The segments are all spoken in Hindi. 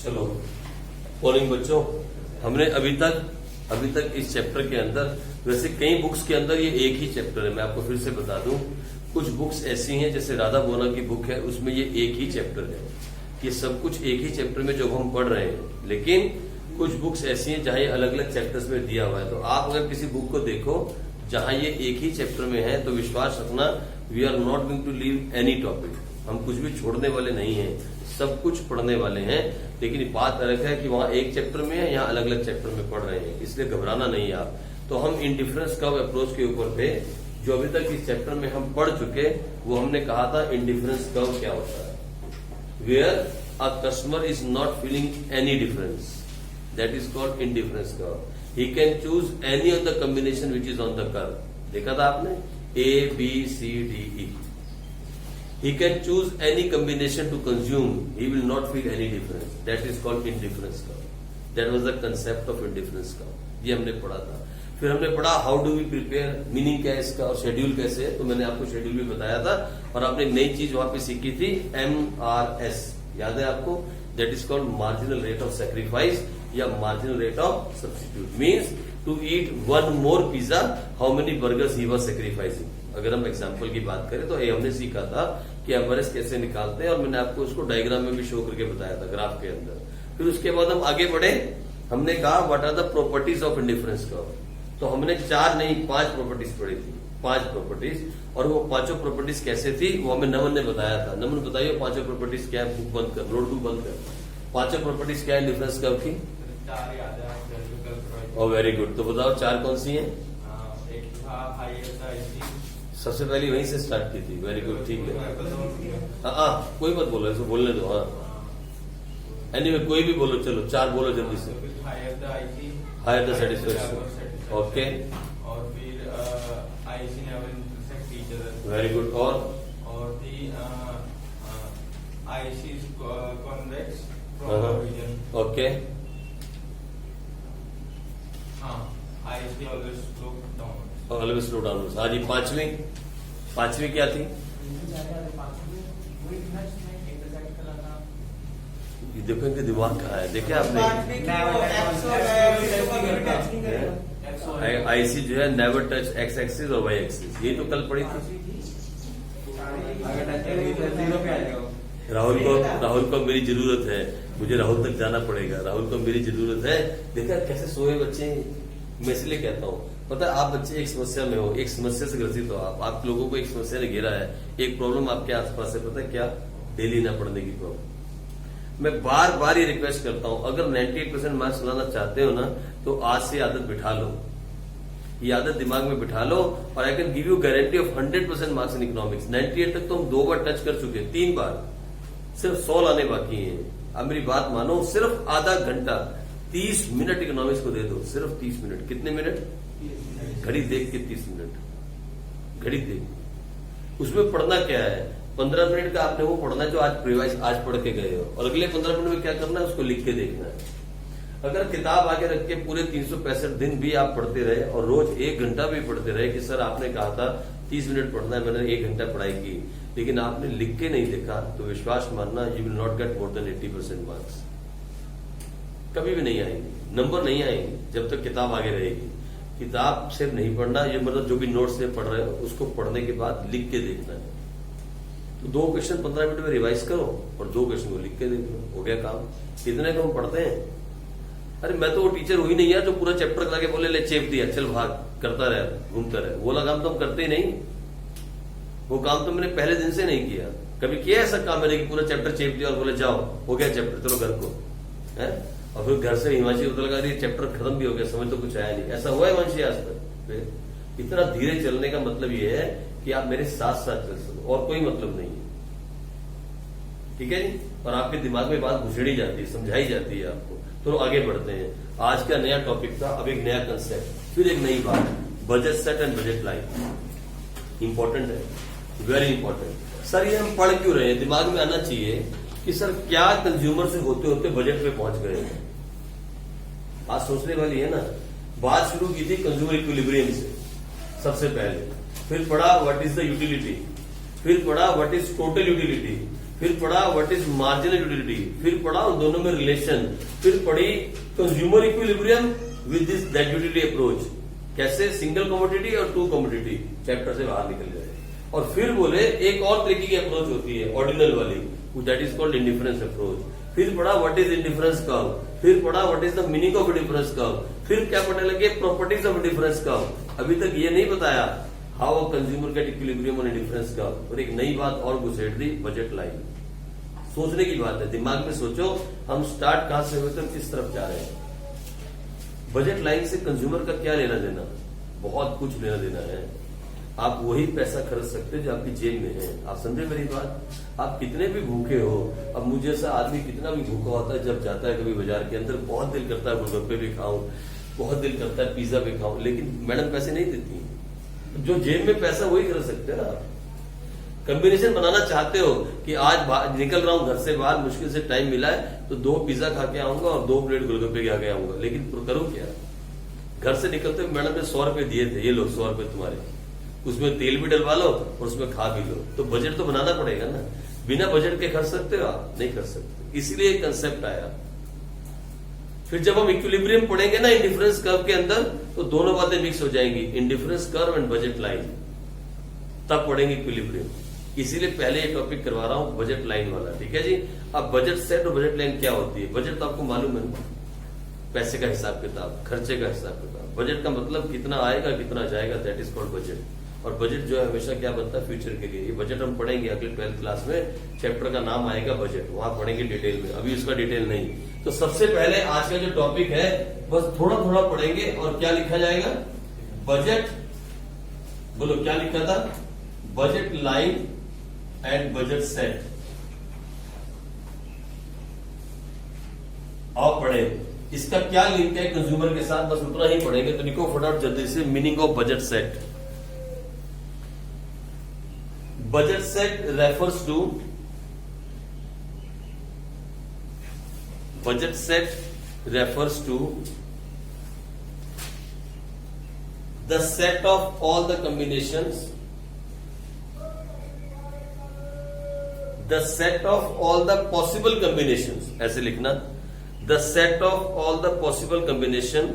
चलो मॉर्निंग बच्चों, हमने अभी तक इस चैप्टर के अंदर, वैसे कई बुक्स के अंदर ये एक ही चैप्टर है, मैं आपको फिर से बता दूं। कुछ बुक्स ऐसी हैं जैसे राधा बोना की बुक है, उसमें ये एक ही चैप्टर है। ये सब कुछ एक ही चैप्टर में जो हम पढ़ रहे हैं, लेकिन कुछ बुक्स ऐसी हैं जहां ये अलग अलग चैप्टर्स में दिया हुआ है। तो आप अगर किसी बुक को देखो जहां ये एक ही चैप्टर में है तो विश्वास रखना, we are not going to leave any topic. हम कुछ भी छोड़ने वाले नहीं हैं, सब कुछ पढ़ने वाले हैं। लेकिन बात अलग है कि वहां एक चैप्टर में है, यहाँ अलग अलग चैप्टर में पढ़ रहे हैं, इसलिए घबराना नहीं है आप। तो हम इंडिफरेंस कर्व अप्रोच के ऊपर थे, जो अभी तक इस चैप्टर में हम पढ़ चुके। वो हमने कहा था इंडिफरेंस कर्व क्या होता है, where a customer is not feeling any difference, that is called indifference curve. He can choose any of the combination which is on the curve. देखा था आपने, A B C D E. He can choose any combination to consume. He will not feel any difference. That is called indifference curve. That was the concept of indifference curve. ये हमने पढ़ा था। फिर हमने पढ़ा how do we prepare, meaning क्या है इसका और शेड्यूल कैसे है। तो मैंने आपको शेड्यूल भी बताया था और आपने नई चीज वहां पे सीखी थी, MRS, याद है आपको? That is called marginal rate of sacrifice या marginal rate of substitute. Means to eat one more pizza, how many burgers he was sacrificing. अगर हम एग्जाम्पल की बात करें तो ये हमने सीखा था कि एवरेज कैसे निकालते हैं, और मैंने आपको उसको डायग्राम में भी शो करके बताया था ग्राफ के अंदर। फिर उसके बाद हम आगे बढ़े, हमने कहा what are the properties of indifference curve. तो हमने 4 नहीं 5 प्रॉपर्टीज पढ़ी थी, 5 प्रॉपर्टीज। और वो पांचों प्रॉपर्टीज कैसे थी वो हमें नमन ने बताया था। नमन बताइए पांचों प्रॉपर्टीज क्या है, बुक बंद कर, नोटबुक बंद कर। पांचों प्रॉपर्टीज क्या है इंडिफरेंस कर्व की? और वेरी गुड। तो बताओ 4 कौन सी है? सबसे पहले वहीं से स्टार्ट की थी, वेरी गुड, ठीक है। हाँ कोई मत बोलो, इसको बोलने दो। हाँ एनीवे कोई भी बोलो, चलो 4 बोलो जल्दी से। Higher the satisfaction, okay. और फिर IC never intersect each other, very good. और the IC is convex from region, okay. हाँ IC always slow down, always slow down. हाँ जी, पांचवी क्या थी? देखो इनके दिमाग कहाँ है, देखे आपने? आईसी जो है नेवर टच एक्स एक्सिस और वाई एक्सिस, ये तो कल पढ़ी थी। राहुल को मेरी जरूरत है, मुझे राहुल तक जाना पड़ेगा, राहुल को मेरी जरूरत है। देखा कैसे सोए बच्चे। मैं इसलिए कहता हूँ, पता है आप बच्चे एक समस्या में हो, एक समस्या से ग्रसित हो आप लोगों को एक समस्या ने घेरा है, एक प्रॉब्लम आपके आसपास है, पता है क्या? डेली ना पढ़ने की प्रॉब्लम। मैं बार बार ये रिक्वेस्ट करता हूं, अगर 98% मार्क्स लाना चाहते हो ना तो आज से आदत बिठा लो, ये आदत दिमाग में बिठा लो। और I can give you guarantee of 100% marks in economics. 98 तक तो हम 2 बार टच कर चुके हैं, 3 बार, सिर्फ 100 लाने बाकी हैं। अब मेरी बात मानो, सिर्फ आधा घंटा 30 मिनट इकोनॉमिक्स को दे दो, सिर्फ 30 मिनट। कितने मिनट? घड़ी देख के 30 मिनट, घड़ी देख। उसमें पढ़ना क्या है? 15 मिनट का आपने वो पढ़ना है जो आज रिवाइज आज पढ़ के गए हो, और अगले 15 मिनट में क्या करना है उसको लिख के देखना है। अगर किताब आगे रख के पूरे 365 दिन भी आप पढ़ते रहे और रोज 1 घंटा भी पढ़ते रहे कि सर आपने कहा था 30 मिनट पढ़ना है, मैंने 1 घंटा पढ़ाई की, लेकिन आपने लिख के नहीं देखा, तो विश्वास मानना you will not get more than 80% marks. कभी भी नहीं आएंगे, नंबर नहीं आएंगे जब तक किताब आगे रहेगी। किताब सिर्फ नहीं पढ़ना, ये मतलब जो भी नोट्स से पढ़ रहे हो उसको पढ़ने के बाद लिख के देखना है। तो 2 क्वेश्चन 15 मिनट में रिवाइज करो और 2 क्वेश्चन को लिख के देख लो, हो गया काम। कितने को हम पढ़ते हैं? अरे मैं तो वो टीचर हुई नहीं यार जो पूरा चैप्टर करा के बोले ले चेप दिया, चल भाग, करता रहे, घूमता रहे। वो काम तो हम करते ही नहीं, वो काम तो मैंने पहले दिन से नहीं किया। कभी किया ऐसा काम मैंने कि पूरा चैप्टर चेप दिया और बोले जाओ हो गया चैप्टर, चलो घर को है, और फिर घर से हिमाचल उतर लगा रही चैप्टर खत्म भी हो गया, समझ तो कुछ आया नहीं। ऐसा हुआ है वंशी आज तक? इतना धीरे चलने का मतलब ये है कि आप मेरे साथ साथ चल सको, और कोई मतलब नहीं है, ठीक है जी। और आपके दिमाग में बात घुसेड़ी जाती है, समझाई जाती है आपको। तो आगे बढ़ते हैं, आज का नया टॉपिक था, अब एक नया कंसेप्ट, फिर एक नई बात, budget set and budget line. Important है, वेरी इंपॉर्टेंट। सर ये हम पढ़ क्यों रहे हैं? दिमाग में आना चाहिए कि सर क्या कंज्यूमर से होते होते बजट पे पहुंच गए हैं। आज सोचने वाली है ना। बात शुरू की थी कंज्यूमर इक्विलिब्रियम से सबसे पहले, फिर पढ़ा व्हाट इज द यूटिलिटी, फिर पढ़ा व्हाट इज टोटल यूटिलिटी, फिर पढ़ा व्हाट इज मार्जिनल यूटिलिटी, फिर पढ़ा उन दोनों में रिलेशन, फिर पढ़ी consumer equilibrium with this that utility approach, कैसे सिंगल कमोडिटी और टू कमोडिटी चैप्टर से बाहर निकल जाए। और फिर बोले एक और तरीके की अप्रोच होती है ऑर्डिनल वाली, that is called indifference approach. फिर पढ़ा व्हाट इज इंडिफरेंस कर्व, फिर पढ़ा what is the meaning of indifference curve, फिर क्या पढ़ने लगे प्रॉपर्टीज ऑफ इंडिफरेंस कर्व। अभी तक ये नहीं बताया how a consumer gate equilibrium on indifference curve. और एक नई बात और घुसेड़ दी, बजट लाइन। सोचने की बात है, दिमाग में सोचो हम स्टार्ट कहां से हुए थे, किस तरफ जा रहे हैं। बजट लाइन से कंज्यूमर का क्या लेना देना, बहुत कुछ लेना देना है। आप वही पैसा खर्च सकते जो आपकी जेब में है। आप समझे मेरी बात। आप कितने भी भूखे हो, अब मुझे ऐसा आदमी कितना भी भूखा होता है, जब जाता है कभी बाजार के अंदर, बहुत दिल करता है गोलगप्पे भी खाऊं, बहुत दिल करता है पिज्जा भी खाऊं, लेकिन मैडम पैसे नहीं देती। जो जेब में पैसा वही खर्च सकते हैं ना आप। कॉम्बिनेशन बनाना चाहते हो कि आज निकल रहा हूं घर से बाहर, मुश्किल से टाइम मिला है तो 2 पिज्जा खा के आऊंगा और 2 प्लेट गोलगप्पे खा के आऊंगा, लेकिन करूं क्या। घर से निकलते हुए मैडम ने 100 रुपए दिए थे, ये लो 100 रुपए तुम्हारे, उसमें तेल भी डलवा लो और उसमें खा भी लो। तो बजट तो बनाना पड़ेगा ना। बिना बजट के खर्च सकते हो आप, नहीं कर सकते। इसीलिए कंसेप्ट आया। फिर जब हम इक्विलिब्रियम पढ़ेंगे ना इंडिफरेंस कर्व के अंदर, तो दोनों बातें मिक्स हो जाएंगी, indifference curve and budget line, तब पढ़ेंगे इक्विलिब्रियम। इसीलिए पहले ये टॉपिक करवा रहा हूं बजट लाइन वाला, ठीक है जी। अब बजट सेट और बजट लाइन क्या होती है। बजट तो आपको मालूम है, पैसे का हिसाब किताब, खर्चे का हिसाब किताब। बजट का मतलब कितना आएगा कितना जाएगा, दैट इज कॉल्ड बजट। और बजट जो है हमेशा क्या बनता है, फ्यूचर के लिए। ये बजट हम पढ़ेंगे अगले 12th क्लास में, चैप्टर का नाम आएगा बजट, वहां पढ़ेंगे डिटेल में, अभी उसका डिटेल नहीं। तो सबसे पहले आज का जो टॉपिक है बस थोड़ा थोड़ा पढ़ेंगे। और क्या लिखा जाएगा, बजट, बोलो क्या लिखा था, budget line and budget set. आओ पढ़े, इसका क्या लिंक है कंज्यूमर के साथ, बस उतना ही पढ़ेंगे। तो लिखो फटाफट जल्दी से, meaning of budget set. Budget set refers to, budget set refers to the set of all the combinations, the set of all the possible combinations, ऐसे लिखना, the set of all the possible combination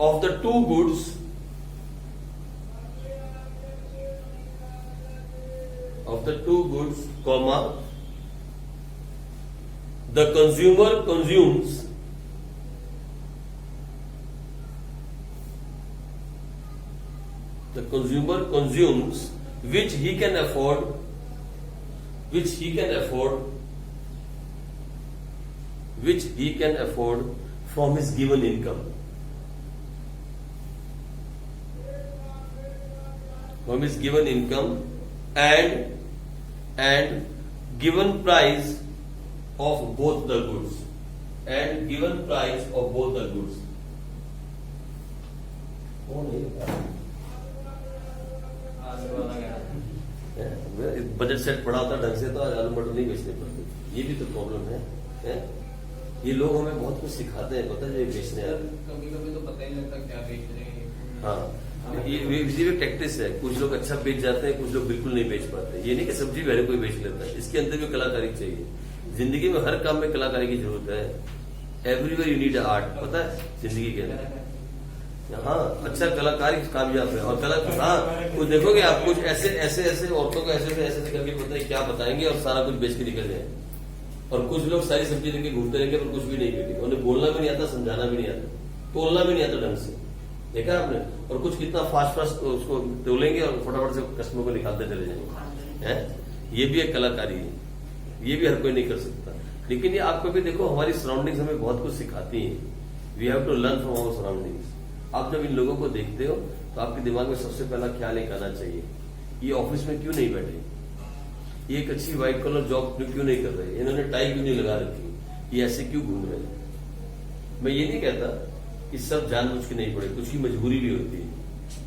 of the two goods comma, the consumer consumes which he can afford from his given income, and given price of both the goods, budget set पढ़ा होता ढंग से तो आलू मटर नहीं बेचने पड़ते। ये भी तो प्रॉब्लम है? ये लोग हमें बहुत कुछ सिखाते हैं, पता है, बेचने कभी कभी तो पता ही नहीं लगता क्या बेच रहे हैं। हाँ, ये इसी में टैक्टिस है। कुछ लोग अच्छा बेच जाते हैं, कुछ लोग बिल्कुल नहीं बेच पाते। ये नहीं कि सब्जी भी हर कोई बेच लेता है, इसके अंदर भी कलाकारी चाहिए। जिंदगी में हर काम में कलाकारी की जरूरत है। एवरीवेयर यू नीड आर्ट, पता है जिंदगी के अंदर। हाँ, अच्छा कलाकारी कामयाब है। और हाँ, कुछ देखोगे आप, कुछ ऐसे औरतों को ऐसे करके पता है क्या बताएंगे और सारा कुछ बेच के निकल जाए। और कुछ लोग सारी सब्जी लेके घूमते रहेंगे पर कुछ भी नहीं बेचेंगे। उन्हें बोलना भी नहीं आता, समझाना भी नहीं आता, तोलना भी नहीं आता ढंग से, देखा आपने। और कुछ कितना फास्ट उसको तोलेंगे और फटाफट से कस्टमर को निकालते चले जाएंगे, है। ये भी एक कलाकारी है, ये भी हर कोई नहीं कर सकता। लेकिन ये आपको भी देखो, हमारी सराउंडिंग्स हमें बहुत कुछ सिखाती हैं। We have to learn from our surroundings. आप जब इन लोगों को देखते हो तो आपके दिमाग में सबसे पहला ख्याल एक आना चाहिए, ये ऑफिस में क्यों नहीं बैठे, ये एक अच्छी व्हाइट कलर जॉब क्यों नहीं कर रहे, इन्होंने टाई क्यों नहीं लगा रखी, ये ऐसे क्यों घूम रहे हैं। मैं ये नहीं कहता कि सब जानबूझ के नहीं पढ़े, कुछ की मजबूरी भी होती है।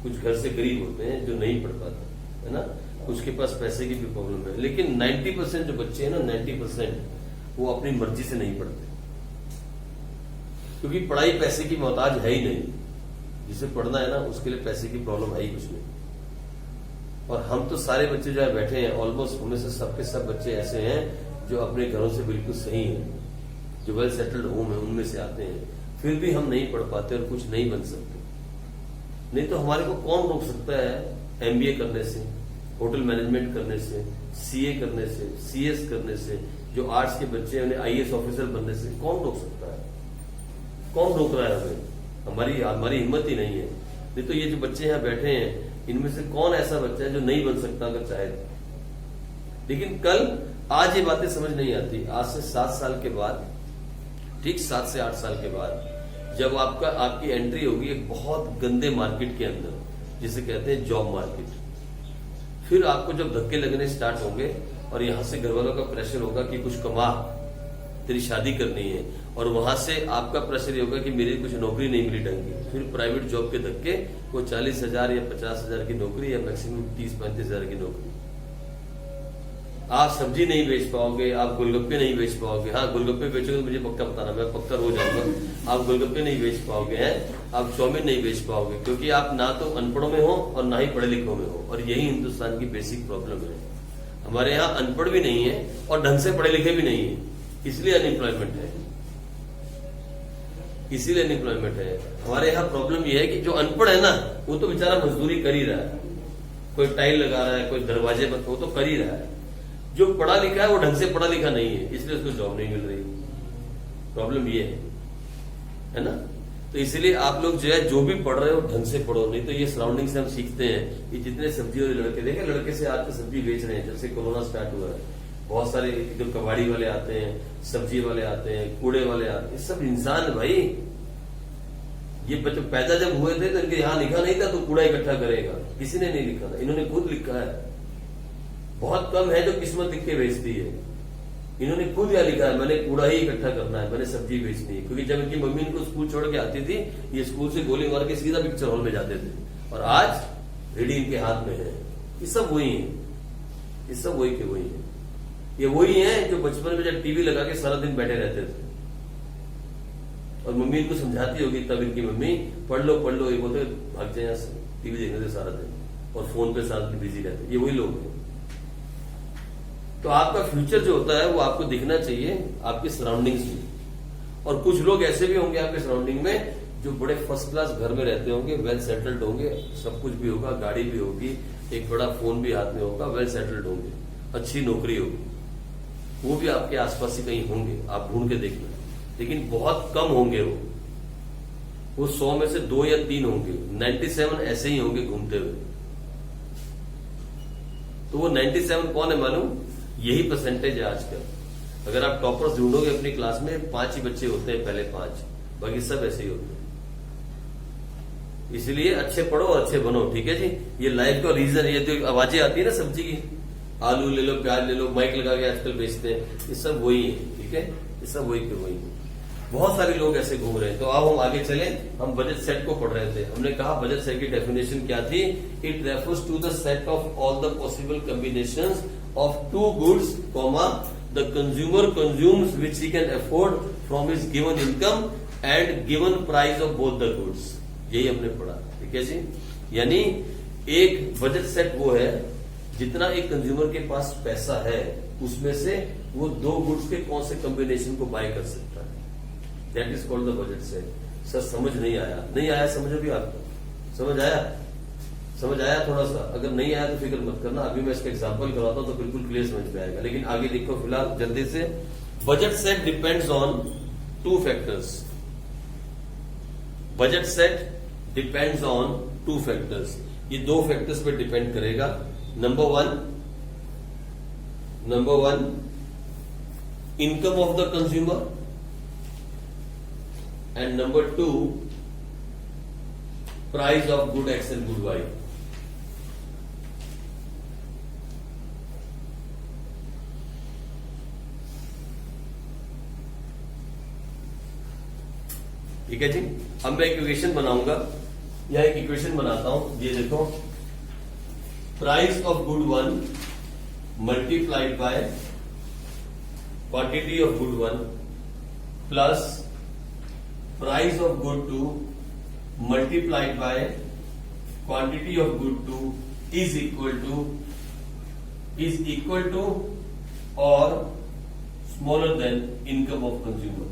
कुछ घर से गरीब होते हैं जो नहीं पढ़ पाते, है ना, कुछ के पास पैसे की भी प्रॉब्लम है। लेकिन 90% जो बच्चे हैं ना, 90% वो अपनी मर्जी से नहीं पढ़ते, क्योंकि पढ़ाई पैसे की मोहताज है ही नहीं। जिसे पढ़ना है ना, उसके लिए पैसे की प्रॉब्लम है ही कुछ नहीं। और हम तो सारे बच्चे जो है बैठे हैं, ऑलमोस्ट उनमें से सबके सब बच्चे ऐसे हैं जो अपने घरों से बिल्कुल सही हैं, जो वेल सेटल्ड होम है उनमें से आते हैं, फिर भी हम नहीं पढ़ पाते और कुछ नहीं बन सकते। नहीं तो हमारे को कौन रोक सकता है एमबीए करने से, होटल मैनेजमेंट करने से, सीए करने से, सीएस करने से, जो आर्ट्स के बच्चे हैं उन्हें आईएएस ऑफिसर बनने से कौन रोक सकता है? कौन रोक रहा है हमें? हमारी हिम्मत ही नहीं है। नहीं तो ये जो बच्चे यहाँ बैठे हैं इनमें से कौन ऐसा बच्चा है जो नहीं बन सकता अगर चाहे? लेकिन कल आज ये बातें समझ नहीं आती। आज से 7 साल के बाद, ठीक 7 से 8 साल के बाद, जब आपकी एंट्री होगी एक बहुत गंदे मार्केट के अंदर, जिसे कहते हैं जॉब मार्केट, फिर आपको जब धक्के लगने स्टार्ट होंगे और यहां से घर वालों का प्रेशर होगा कि कुछ कमा, तेरी शादी करनी है, और वहां से आपका प्रेशर ये होगा कि मेरी कुछ नौकरी नहीं मिली ढंग की, फिर प्राइवेट जॉब के धक्के, वो 40,000 या 50,000 की नौकरी या मैक्सिमम 30-35,000 की नौकरी। आप सब्जी नहीं बेच पाओगे, आप गोलगप्पे नहीं बेच पाओगे। हाँ, गोलगप्पे बेचोगे तो मुझे पक्का बताना, मैं पक्का रो जाऊंगा। आप गोलगप्पे नहीं बेच पाओगे हैं, आप चाउमीन नहीं बेच पाओगे, क्योंकि आप ना तो अनपढ़ों में हो और ना ही पढ़े लिखों में हो। और यही हिंदुस्तान की बेसिक प्रॉब्लम है। हमारे यहाँ अनपढ़ भी नहीं है और ढंग से पढ़े लिखे भी नहीं है, इसलिए अनएम्प्लॉयमेंट है। इसीलिए अनएम्प्लॉयमेंट है। हमारे यहाँ प्रॉब्लम यह है कि जो अनपढ़ है ना, वो तो बेचारा मजदूरी कर ही रहा है, कोई टाइल लगा रहा है, कोई दरवाजे पर, वो तो कर ही रहा है। जो पढ़ा लिखा है वो ढंग से पढ़ा लिखा नहीं है, इसलिए उसको जॉब नहीं मिल रही। प्रॉब्लम ये है ना। तो इसलिए आप लोग जो है जो भी पढ़ रहे हो ढंग से पढ़ो, नहीं तो ये सराउंडिंग से हम सीखते हैं। ये जितने सब्जी वाले लड़के देखे, लड़के से आज सब्जी बेच रहे हैं, जब से कोरोना स्टार्ट हुआ है, बहुत सारे जो कबाड़ी वाले आते हैं, सब्जी वाले आते हैं, कूड़े वाले आते हैं, सब इंसान है भाई। ये बच्चे पैदा जब हुए थे तो इनके यहाँ लिखा नहीं था तो कूड़ा इकट्ठा करेगा, किसी ने नहीं लिखा था, इन्होंने खुद लिखा है। बहुत कम है जो किस्मत लिख के भेजती है, इन्होंने खुद यह लिखा है, मैंने कूड़ा ही इकट्ठा करना है, मैंने सब्जी बेचनी है। क्योंकि जब इनकी मम्मी इनको स्कूल छोड़ के आती थी, ये स्कूल से गोली मार के सीधा पिक्चर हॉल में जाते थे, और आज रेडी इनके हाथ में है। ये सब वही है, ये सब वही के वही है। ये वही है जो बचपन में जब टीवी लगा के सारा दिन बैठे रहते थे और मम्मी इनको समझाती होगी, तब इनकी मम्मी पढ़ लो पढ़ लो, ये बोलते भाग जाए यहाँ से, टीवी देखने से सारा दिन, और फोन पे सारा दिन बिजी रहते। ये वही लोग हैं। तो आपका फ्यूचर जो होता है वो आपको दिखना चाहिए आपकी सराउंडिंग्स में। और कुछ लोग ऐसे भी होंगे आपके सराउंडिंग में जो बड़े फर्स्ट क्लास घर में रहते होंगे, वेल सेटल्ड होंगे, सब कुछ भी होगा, गाड़ी भी होगी, एक बड़ा फोन भी हाथ में होगा, वेल सेटल्ड होंगे, अच्छी नौकरी होगी, वो भी आपके आसपास ही कहीं होंगे, आप ढूंढ के देखना। लेकिन बहुत कम होंगे वो 100 में से 2 या 3 होंगे, 97 ऐसे ही होंगे घूमते हुए। तो वो 97 कौन है मालूम? यही परसेंटेज है आजकल। अगर आप टॉपर्स ढूंढोगे अपनी क्लास में 5 ही बच्चे होते हैं, पहले 5, बाकी सब ऐसे ही होते हैं। इसलिए अच्छे पढ़ो और अच्छे बनो, ठीक है जी। ये लाइफ का रीजन, ये जो आवाजें आती है ना सब्जी की, आलू ले लो, प्याज ले लो, माइक लगा के आजकल बेचते हैं, ये सब वही है, ठीक है। ये सब वही के वही है। बहुत सारे लोग ऐसे घूम रहे हैं। तो अब हम आगे चले, हम बजट सेट को पढ़ रहे थे। हमने कहा बजट सेट की डेफिनेशन क्या थी? It refers to the set of all the possible combinations of 2 goods, the consumer consumes which he can afford from his given income and given price of both the goods. यही हमने पढ़ा, ठीक है जी। यानी एक बजट सेट वो है जितना एक कंज्यूमर के पास पैसा है, उसमें से वो 2 गुड्स के कौन से कॉम्बिनेशन को बाय कर सकता है। That is called the budget set. Sir समझ नहीं आया? नहीं आया, समझो भी आपको। समझ आया? समझ आया थोड़ा सा? अगर नहीं आया तो फिक्र मत करना, अभी मैं इसका एग्जांपल कराता हूं तो बिल्कुल क्लियर समझ में आएगा। लेकिन आगे देखो फिलहाल जल्दी से। Budget set depends on 2 factors. Budget set depends on 2 factors. ये 2 फैक्टर्स पे डिपेंड करेगा। Number one income of the consumer, and number 2 price of good X and good Y. ठीक है जी। अब मैं एक इक्वेशन बनाऊंगा, या एक इक्वेशन बनाता हूं। ये देखो, price of good 1 multiplied by quantity of good 1 plus price of good 2 multiplied by quantity of good 2 is equal to और smaller than income of consumer.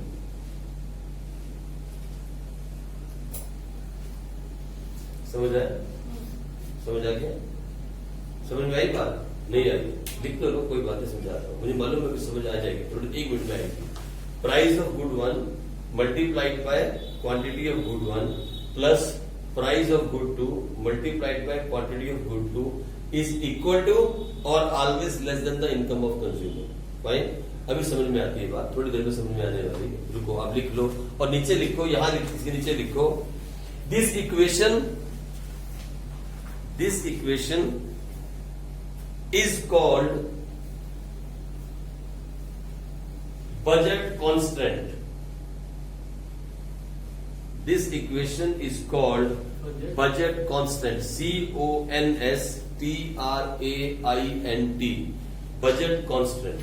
समझ आया? समझ आ गया? समझ में आई बात? नहीं आई? लिख तो लो, कोई बात नहीं, समझाता हूं। मुझे मालूम है कि समझ आ जाएगी, थोड़ी 1 मिनट में आएगी। Price of good one multiplied by quantity of good one plus price of good two multiplied by quantity of good two is equal to और always less than the income of consumer. Fine? अभी समझ में आती है बात, थोड़ी देर में समझ में आने वाली है। रुको, आप लिख लो और नीचे लिखो, यहां इसके नीचे लिखो, this equation is called budget constant. This equation is called budget constant. CONSTRAINT. Budget constant.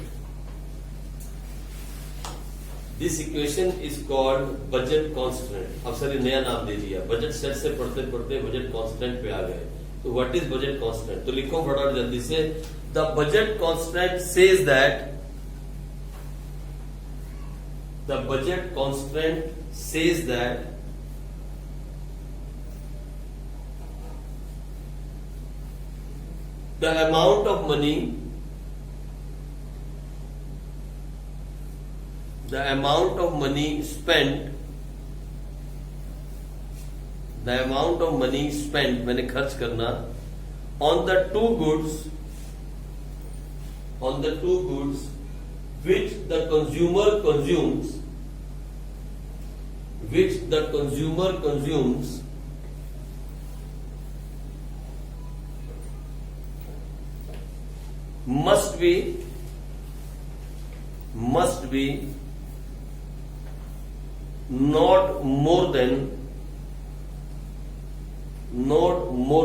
This equation is called budget constant. अब सर नया नाम दे दिया, बजट सेट से पढ़ते पढ़ते बजट कांस्टेंट पे आ गए। तो व्हाट इज बजट कांस्टेंट? तो लिखो फटाफट जल्दी से, the budget constant says that, the budget constant says that the amount of money spent मैंने खर्च करना on the two goods which the consumer consumes must be not more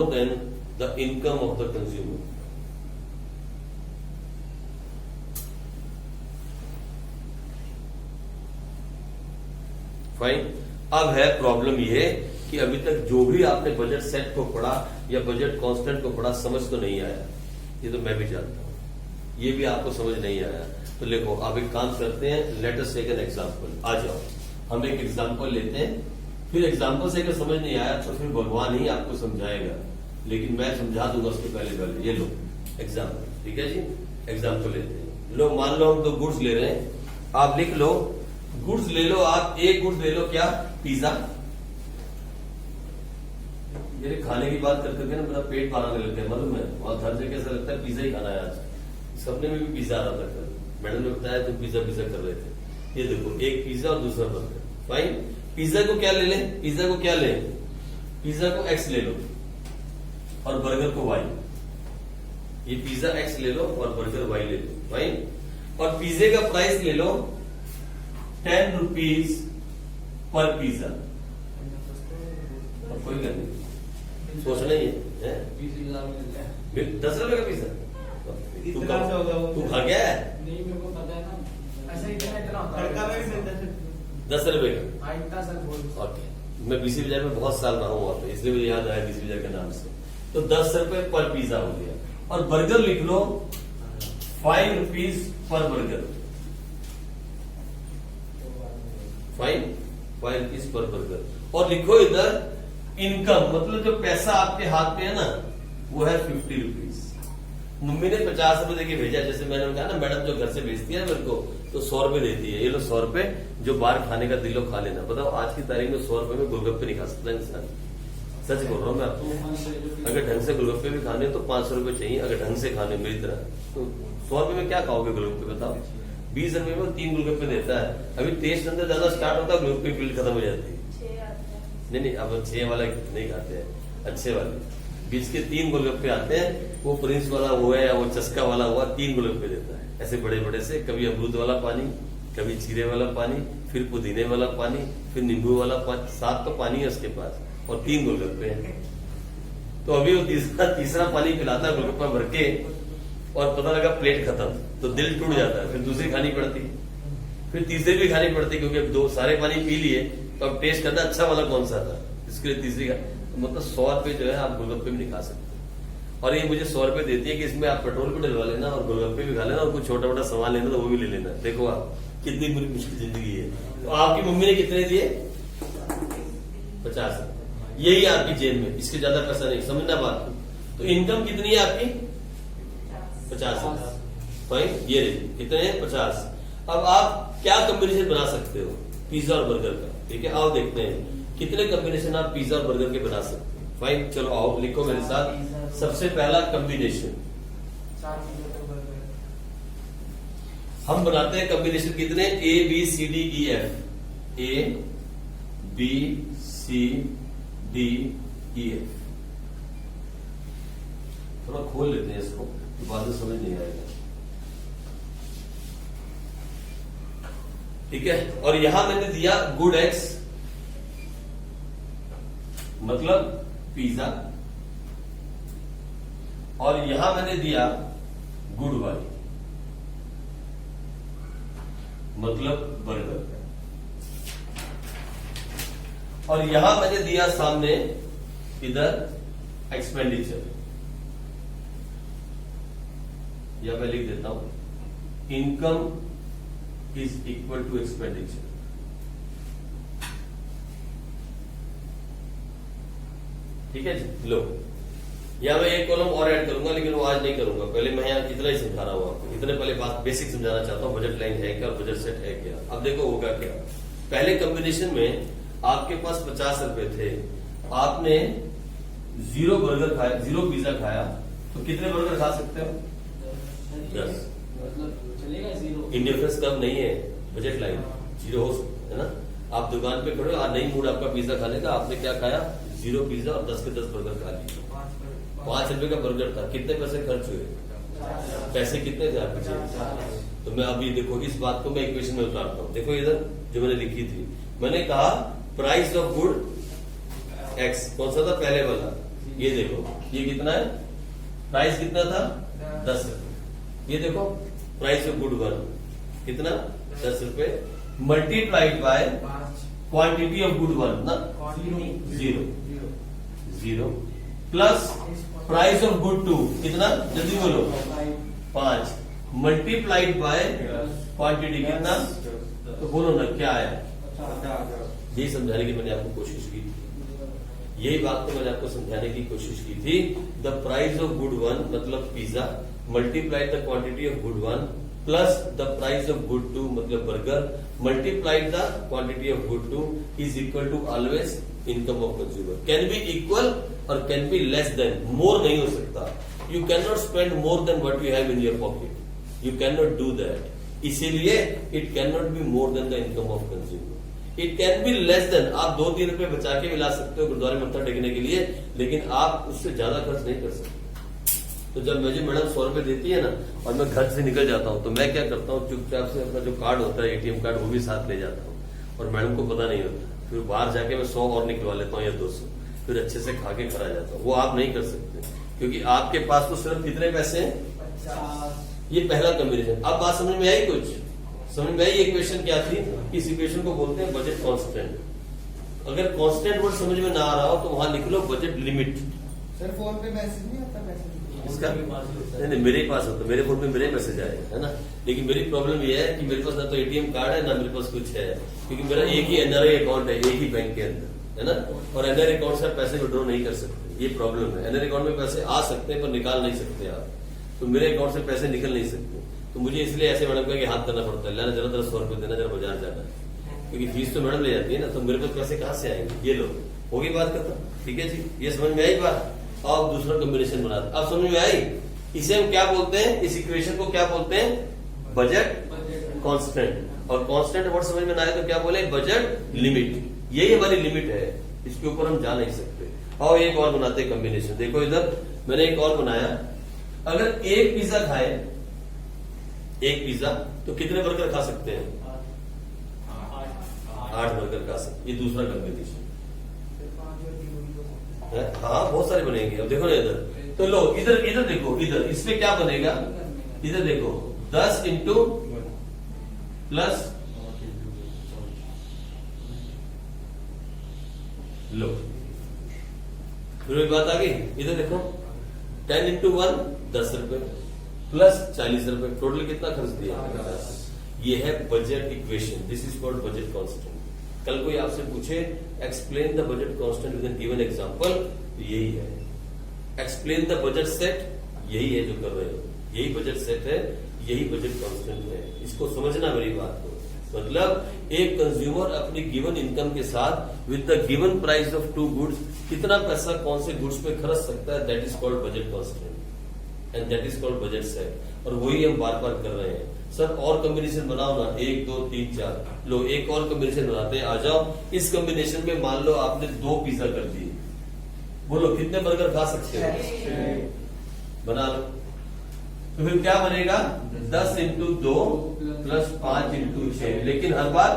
than the income of the consumer. Fine? अब है प्रॉब्लम ये कि अभी तक जो भी आपने बजट सेट को पढ़ा या बजट कांस्टेंट को पढ़ा, समझ तो नहीं आया। ये तो मैं भी जानता हूं, ये भी आपको समझ नहीं आया। तो देखो, अब एक काम करते हैं, let us take an example. आ जाओ, हम एक एग्जांपल लेते हैं, फिर एग्जांपल से अगर समझ नहीं आया तो फिर भगवान ही आपको समझाएगा, लेकिन मैं समझा दूंगा उसके पहले। ये लो एग्जांपल, ठीक है जी? एग्जांपल लेते हैं। लो, मान लो हम 2 गुड्स ले रहे हैं, आप लिख लो, गुड्स ले लो आप। एक गुड्स ले लो, क्या? पिज्जा। मेरे खाने की बात करके ना मेरा पेट पार आने लगता है, मालूम है? और हर जगह ऐसा लगता है पिज्जा ही खाना है आज। सपने में भी पिज्जा आ रहा था कल, मैडम ने बताया तुम पिज्जा कर रहे थे। ये देखो, एक पिज्जा और दूसरा बर्गर। फाइन? पिज्जा को क्या ले लें? पिज्जा को X ले लो और बर्गर को Y। ये पिज्जा X ले लो और बर्गर Y ले लो। फाइन? और पिज्जे का प्राइस ले लो 10 रुपीज पर पिज्जा। कोई कर नहीं, सोचना ही है। 10 रुपए का पिज्जा तू खा गया है? नहीं, मेरे को पता है ना, ऐसा ही इतना तड़का में भी मिलता है। 10 रुपए का। ओके, मैं बीसी बाजार में बहुत साल रहा हूँ वहां पे, इसलिए मुझे याद आया बीसी बाजार के नाम से। तो 10 रुपए पर पिज्जा हो गया। और बर्गर लिख लो 5 rupees per burger. 5 rupees per burger. और लिखो इधर इनकम, मतलब जो पैसा आपके हाथ में है ना, वो है 50 रुपीज। मम्मी ने 50 रुपए देके भेजा। जैसे मैंने कहा ना, मैडम जो घर से भेजती है मेरे को, तो 100 रुपए देती है। ये लो 100 रुपए, जो बाहर खाने का दिलो खा लेना। बताओ, आज की तारीख में 100 रुपए में गोलगप्पे नहीं खा सकता इंसान। सच बोल रहा हूँ मैं आपको। अगर ढंग से गोलगप्पे भी खाने तो 500 रुपए चाहिए, अगर ढंग से खाने मेरी तरह। तो 100 रुपए में क्या खाओगे गोलगप्पे? बताओ। 20 रुपए में 3 गोलगप्पे देता है। अभी टेस्ट अंदर ज्यादा स्टार्ट होता है, गोलगप्पे की बिल खत्म हो जाती है। नहीं, अब 6 वाला नहीं खाते हैं, अच्छे वाले। बीच के 3 गोलगप्पे आते हैं, वो प्रिंस वाला हुआ या वो चस्का वाला हुआ, 3 गोलगप्पे देता है ऐसे बड़े बड़े से। कभी अमरूद वाला पानी, कभी जीरे वाला पानी, फिर पुदीने वाला पानी, फिर नींबू वाला पानी। 7 तो पानी है उसके पास और 3 गोलगप्पे हैं। तो अभी वो तीसरा पानी पिलाता है गोलगप्पा भर के, और पता लगा प्लेट खत्म, तो दिल टूट जाता है। फिर दूसरी खानी पड़ती, फिर तीसरी भी खानी पड़ती, क्योंकि अब 2 सारे पानी पी लिए, तो अब टेस्ट करना अच्छा वाला कौन सा था, इसके लिए तीसरी का। तो मतलब 100 रुपए जो है आप गोलगप्पे भी नहीं खा सकते। और ये मुझे 100 रुपए देती है कि इसमें आप पेट्रोल भी डलवा लेना और गोलगप्पे भी खा लेना और कुछ छोटा मोटा सामान लेना तो वो भी ले लेना। देखो आप कितनी बुरी मुश्किल जिंदगी है। तो आपकी मम्मी ने कितने दिए? 50। यही आपकी जेब में, इसके ज्यादा पैसा नहीं, समझना बात को। तो इनकम कितनी है आपकी? 50। फाइन, ये रही कितने हैं? 50। अब आप क्या कॉम्बिनेशन बना सकते हो पिज्जा और बर्गर का? ठीक है, आओ देखते हैं कितने कॉम्बिनेशन आप पिज्जा और बर्गर के बना सकते हो। फाइन, चलो आओ लिखो मेरे साथ। सबसे पहला कॉम्बिनेशन 4 चीजों का बर्गर। हम बनाते हैं कॉम्बिनेशन कितने? A B C D E F. A B C D E F. थोड़ा खोल लेते हैं इसको, बाद में समझ नहीं आएगा। ठीक है, और यहां मैंने दिया गुड एक्स मतलब पिज्जा, और यहां मैंने दिया गुड वाई मतलब बर्गर, और यहां मैंने दिया सामने इधर एक्सपेंडिचर, या मैं लिख देता हूं income is equal to expenditure. ठीक है जी, लो या मैं एक कॉलम और ऐड करूंगा, लेकिन वो आज नहीं करूंगा। पहले मैं यहाँ इतना ही समझा रहा हूं आपको, इतने पहले बात बेसिक समझाना चाहता हूं। बजट लाइन है क्या और बजट सेट है क्या? अब देखो होगा क्या। पहले कॉम्बिनेशन में आपके पास 50 रुपए थे, आपने 0 बर्गर खाया, 0 पिज्जा खाया, तो कितने बर्गर खा सकते हो? 10। मतलब चलेगा 0। इंडिफरेंस कम नहीं है, बजट लाइन 0 हो सकता है ना। आप दुकान पे खड़े हो, आज नहीं मूड आपका पिज्जा खाने का, आपने क्या खाया? 0 पिज्जा और 10 के 10 बर्गर खा लिए। 5 रुपए का बर्गर था, कितने पैसे खर्च हुए? पैसे कितने थे आपके जेब? तो मैं अभी देखो इस बात को मैं इक्वेशन में उतारता हूँ। देखो इधर जो मैंने लिखी थी, मैंने कहा प्राइस ऑफ गुड एक्स, कौन सा था? पहले वाला। ये देखो ये कितना है? प्राइस कितना था? 10 रुपए। ये देखो प्राइस ऑफ गुड 1 कितना? 10 रुपए multiplied by 5 quantity of good 1 ना, 0 प्लस प्राइस ऑफ गुड 2 कितना? जल्दी बोलो। 5 मल्टीप्लाइड बाय क्वांटिटी कितना? तो बोलो ना क्या आया? यही समझाने की मैंने आपको कोशिश की थी, यही बात तो मैंने आपको समझाने की कोशिश की थी। द प्राइस ऑफ गुड 1 मतलब pizza multiplied the quantity of good 1 plus the price of good 2 मतलब burger multiplied the quantity of good 2 is equal to always income of consumer. Can be equal और can be less than, more नहीं हो सकता। You can not spend more than what you have in your pocket, you can not do that. इसीलिए it can not be more than the income of consumer, it can be less then. आप 2-3 रुपए बचा के भी ला सकते हो गुरुद्वारे मत्था टेकने के लिए, लेकिन आप उससे ज्यादा खर्च नहीं कर सकते। तो जब मुझे मैडम 100 रुपए देती है ना और मैं घर से निकल जाता हूँ, तो मैं क्या करता हूँ, चुपचाप से अपना जो कार्ड होता है एटीएम कार्ड वो भी साथ ले जाता हूँ, और मैडम को पता नहीं होता। फिर बाहर जाके मैं 100 और निकलवा लेता हूँ या 200, फिर अच्छे से खा के घर आ जाता हूँ। वो आप नहीं कर सकते, क्योंकि आपके पास तो सिर्फ कितने पैसे हैं? 50। ये पहला कॉम्बिनेशन। अब बात समझ में आई? कुछ समझ में आई? इक्वेशन क्या थी? इस इक्वेशन को बोलते हैं बजट कांस्टेंट। अगर कांस्टेंट वर्ड समझ में ना आ रहा हो तो वहां लिख low budget limit. Sir phone पे मैसेज नहीं आता पैसे इसका नहीं, मेरे पास होता, मेरे फोन में मेरे मैसेज आएगा, है ना। लेकिन मेरी प्रॉब्लम यह है कि मेरे पास ना तो एटीएम कार्ड है ना मेरे पास कुछ है, क्योंकि मेरा एक ही एनआरआई अकाउंट है, एक ही बैंक के अंदर, है ना। और एनआरआई अकाउंट से आप पैसे विड्रॉ नहीं कर सकते, ये प्रॉब्लम है। एनआरआई अकाउंट में पैसे आ सकते हैं पर निकाल नहीं सकते आप, तो मेरे अकाउंट से पैसे निकल नहीं सकते। तो मुझे इसलिए ऐसे मैडम का हाथ करना पड़ता है, लाना जरा 100 रुपए देना, जरा बाजार जाना है, क्योंकि फीस तो मैडम ले जाती है ना, तो मेरे पास पैसे कहाँ से आएंगे? ये लो, होगी बात खत्म। ठीक है जी, ये समझ में आई बात? अब दूसरा कॉम्बिनेशन बनाते, अब समझ में आई? इसे हम क्या बोलते हैं? इस इक्वेशन को क्या बोलते हैं? Budget constant. और कांस्टेंट वर्ड समझ में ना आए तो क्या बोले? Budget limit. यही हमारी लिमिट है, इसके ऊपर हम जा नहीं सकते। और एक और बनाते हैं कॉम्बिनेशन। देखो इधर मैंने एक और बनाया, अगर एक पिज्जा खाए, एक पिज्जा, तो कितने बर्गर खा सकते हैं? 8 बर्गर खा सकते। ये दूसरा कॉम्बिनेशन है। हाँ बहुत सारे बनेंगे। अब देखो ना इधर, तो लो इधर, इधर देखो, इधर इसमें क्या बनेगा? इधर देखो 10 इंटू प्लस, लो फिर एक बात आ गई। इधर देखो 10 इंटू 1 10 रुपए प्लस 40 रुपए, टोटल कितना खर्च दिया? 50। ये है budget equation, this is called budget constant. कल कोई आपसे पूछे explain the budget constant with an given example, तो यही है। एक्सप्लेन द बजट सेट, यही है जो कर रहे हो, यही बजट सेट है, यही बजट कांस्टेंट है। इसको समझना मेरी बात को। मतलब एक कंज्यूमर अपनी गिवन इनकम के साथ with the given price of 2 goods कितना पैसा कौन से गुड्स पे खर्च सकता है, that is called budget constant and that is called budget set. और वही हम बार बार कर रहे हैं। सर और कॉम्बिनेशन बनाओ ना, 1 2 3 4, लो एक और कॉम्बिनेशन बनाते हैं, आ जाओ। इस कॉम्बिनेशन में मान लो आपने 2 पिज्जा कर दिए, बोलो कितने बर्गर खा सकते हो? बना लो। तो फिर क्या बनेगा? 10 इंटू 2 प्लस 5 इंटू 6, लेकिन हर बार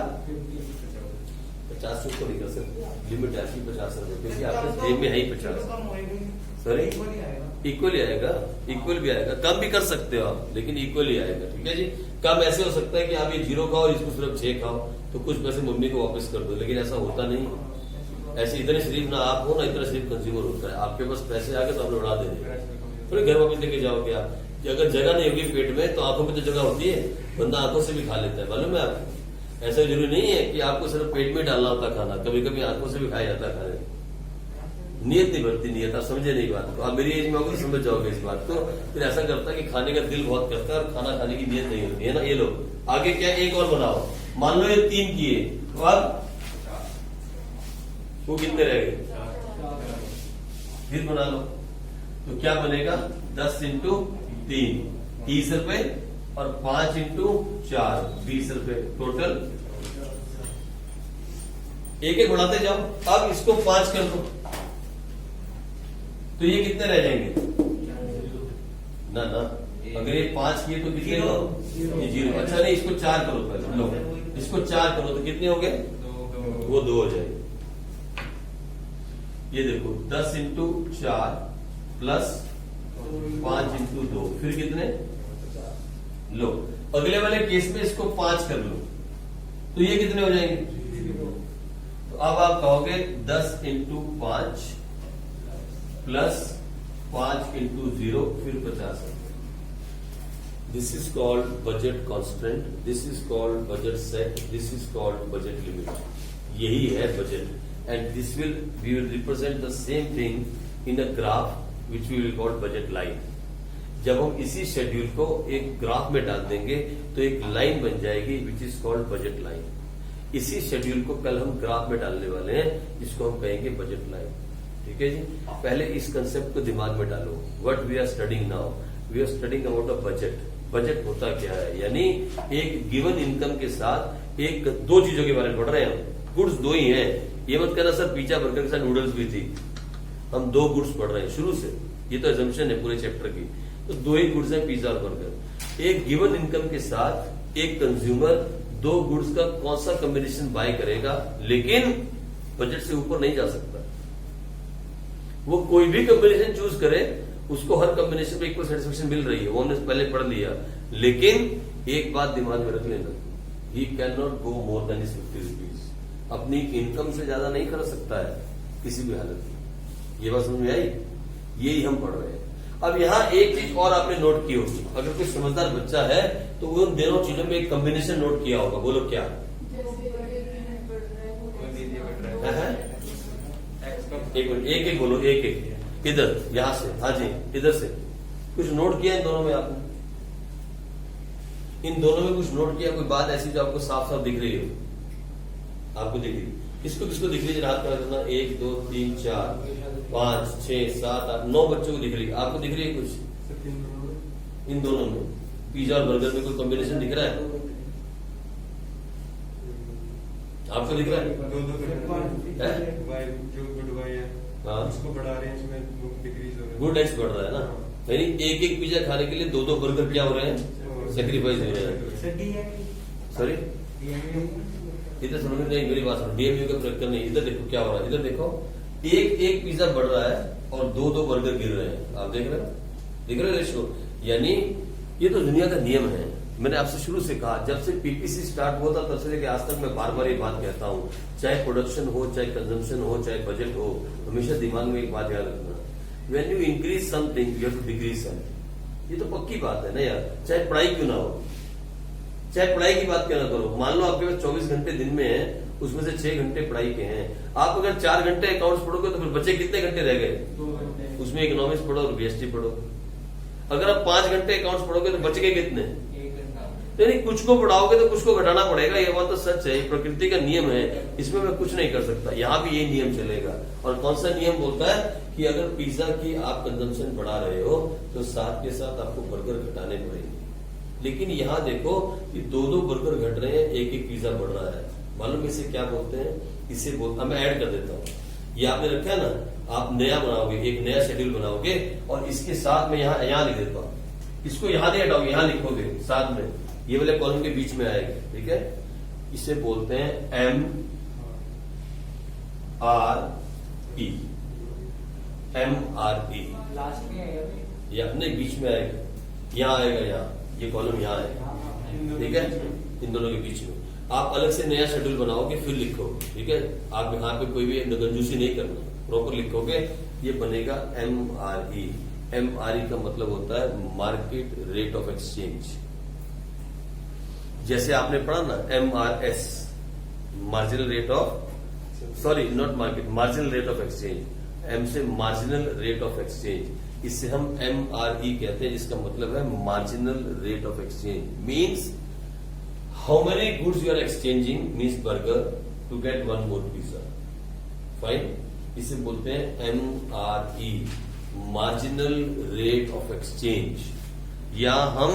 50 को नहीं कर सकते, लिमिट है आपकी 50 रुपए, क्योंकि आपके जेब में है ही 50। सॉरी इक्वली आएगा, इक्वल भी आएगा, कम भी कर सकते हो आप, लेकिन इक्वली आएगा। ठीक है जी। कम ऐसे हो सकता है कि आप ये 0 खाओ और इसको सिर्फ 6 खाओ, तो कुछ पैसे मम्मी को वापस कर दो, लेकिन ऐसा होता नहीं। ऐसे इतने शरीफ ना आप हो ना इतना शरीफ कंज्यूमर होता है। आपके पास पैसे आ गए तो आपने उड़ा दे दिए, थोड़ी घर वापस लेके जाओगे आप। अगर जगह नहीं होगी पेट में तो आंखों में तो जगह होती है, बंदा आंखों से भी खा लेता है, मालूम है आपको। ऐसा जरूरी नहीं है कि आपको सिर्फ पेट में डालना होता खाना, कभी कभी आंखों से भी खाया जाता है खाने। नियत नहीं बढ़ती, नियत। आप समझे नहीं बात को, आप मेरी एज में होगी तो समझ जाओगे इस बात को। फिर ऐसा करता है कि खाने का दिल बहुत करता है और खाना खाने की नियत नहीं होती है ना। ये लो आगे क्या, एक और बनाओ, मान लो ये 3 किए, तो अब वो कितने रह गए? फिर बना लो, तो क्या बनेगा? 10 इंटू 3 30 रुपए और 5 इंटू 4 20 रुपए, टोटल एक एक बढ़ाते जाओ। अब इसको 5 कर दो, तो ये कितने रह जाएंगे? ना ना, अगर ये 5 किए तो कितने? ये 0। अच्छा नहीं, इसको 4 करो पहले, लो इसको 4 करो तो कितने हो गए? वो 2 हो जाएंगे। ये देखो 10 इंटू 4 प्लस 5 इंटू 2, फिर कितने? लो अगले वाले केस में इसको 5 कर लो, तो ये कितने हो जाएंगे? तो अब आप कहोगे 10 इंटू 5 प्लस 5 इंटू 0, फिर 50। This is called budget constant, this is called budget set, this is called budget limit. यही है budget, and this we will represent the same thing in a graph which we will call budget line. जब हम इसी शेड्यूल को एक ग्राफ में डाल देंगे तो एक लाइन बन जाएगी which is called budget line. इसी शेड्यूल को कल हम ग्राफ में डालने वाले हैं, जिसको हम कहेंगे बजट लाइन। ठीक है जी। पहले इस कंसेप्ट को दिमाग में डालो। What we are studying now, we are studying about a budget. Budget होता क्या है? यानी एक गिवन इनकम के साथ एक 2 चीजों के बारे में पढ़ रहे हैं हम। गुड्स 2 ही हैं, ये मत कहना सर पिज्जा बर्गर के साथ नूडल्स भी थी। हम 2 गुड्स पढ़ रहे हैं शुरू से, ये तो एजम्पशन है पूरे चैप्टर की। तो 2 ही गुड्स हैं, पिज्जा और बर्गर। एक गिवन इनकम के साथ एक कंज्यूमर 2 गुड्स का कौन सा कॉम्बिनेशन बाय करेगा, लेकिन बजट से ऊपर नहीं जा सकता। वो कोई भी कॉम्बिनेशन चूज करे, उसको हर कॉम्बिनेशन में इक्वल सेटिस्फेक्शन मिल रही है, वो हमने पहले पढ़ लिया। लेकिन एक बात दिमाग में रख लेना, he can not go more than 50 rupees. अपनी इनकम से ज्यादा नहीं खर्च सकता है किसी भी हालत में। ये बात समझ में आई? यही हम पढ़ रहे हैं। अब यहाँ एक चीज और आपने नोट की होगी, अगर कोई समझदार बच्चा है तो वो उन दोनों चीजों में एक कॉम्बिनेशन नोट किया होगा। बोलो क्या? एक मिनट, एक एक बोलो, एक एक। इधर, यहां से, हाँ जी इधर से। कुछ नोट किया इन दोनों में आपने? इन दोनों में कुछ नोट किया? कोई बात ऐसी जो आपको साफ साफ दिख रही हो? आपको दिख रही? किसको किसको दिख रही है? हाथ में रखना। 1 2 3 4 5 6 7 8 9 बच्चों को दिख रही है। आपको दिख रही है कुछ इन दोनों में? पिज्जा और बर्गर में कोई कॉम्बिनेशन दिख रहा है? आपको दिख रहा है? जो गुड बाय है, हाँ, उसको बढ़ा रहे हैं, इसमें डिक्रीज हो रहा है। गुड एक्स बढ़ रहा है ना। यानी एक एक पिज्जा खाने के लिए 2 बर्गर क्या हो रहे हैं? सेक्रीफाइस हो रहे हैं। सॉरी, इधर सुनो, नहीं मेरी बात सुनो, डीएमयू का प्रयोग करनी। इधर देखो क्या हो रहा है, इधर देखो एक एक पिज्जा बढ़ रहा है और 2 बर्गर गिर रहे हैं। आप देख रहे हो? देख रहे हो रेशो? यानी ये तो दुनिया का नियम है। मैंने आपसे शुरू से कहा, जब से पीपीसी स्टार्ट हुआ था तब से लेकर आज तक मैं बार बार ये बात कहता हूँ, चाहे प्रोडक्शन हो, चाहे कंजम्पशन हो, चाहे बजट हो, हमेशा दिमाग में एक बात याद रखना, when you increase something you have to decrease something. ये तो पक्की बात है ना यार, चाहे पढ़ाई क्यों ना हो, चाहे पढ़ाई की बात क्यों ना करो। मान लो आपके पास 24 घंटे दिन में है, उसमें से 6 घंटे पढ़ाई के हैं। आप अगर 4 घंटे अकाउंट्स पढ़ोगे तो फिर बचे कितने घंटे रह गए? 2 घंटे। उसमें इकोनॉमिक्स पढ़ो और बीएसटी पढ़ो। अगर आप 5 घंटे अकाउंट्स पढ़ोगे तो बच गए कितने? 1 घंटा। यानी कुछ को पढ़ाओगे तो कुछ को घटाना पड़ेगा, ये बात तो सच है, ये प्रकृति का नियम है, इसमें मैं कुछ नहीं कर सकता। यहाँ भी ये नियम चलेगा। और कौन सा नियम बोलता है कि अगर पिज्जा की आप कंजम्पशन बढ़ा रहे हो तो साथ के साथ आपको बर्गर घटाने पड़ेंगे। लेकिन यहाँ देखो कि 2-2 बर्गर घट रहे हैं, एक पिज्जा बढ़ रहा है। मालूम इसे क्या बोलते हैं? इसे बोलते, मैं ऐड कर देता हूँ। ये आपने रखा है ना, आप नया बनाओगे, एक नया शेड्यूल बनाओगे और इसके साथ में यहाँ लिख देता हूँ। इसको यहाँ नहीं हटाओगे, यहाँ लिखोगे साथ में, ये वाले कॉलम के बीच में आएगा, ठीक है। इसे बोलते हैं MRE, MRE। लास्ट में आएगा भी। ये अपने बीच में आएगा, यहाँ आएगा, यहाँ ये कॉलम यहाँ आएगा, ठीक है, इन दोनों के बीच में। आप अलग से नया शेड्यूल बनाओगे फिर लिखो, ठीक है। आप यहाँ पे कोई भी कंजूसी नहीं करना, प्रॉपर लिखोगे, ये बनेगा MRE। MRE का मतलब होता है मार्केट रेट ऑफ एक्सचेंज। जैसे आपने पढ़ा ना MRS, marginal rate of, sorry not market, marginal rate of exchange. M से मार्जिनल रेट ऑफ एक्सचेंज, इससे हम MRE कहते हैं, जिसका मतलब है marginal rate of exchange. Means how many goods you are exchanging, means burger to get 1 more pizza, fine. इसे बोलते हैं MRE, marginal rate of exchange. या हम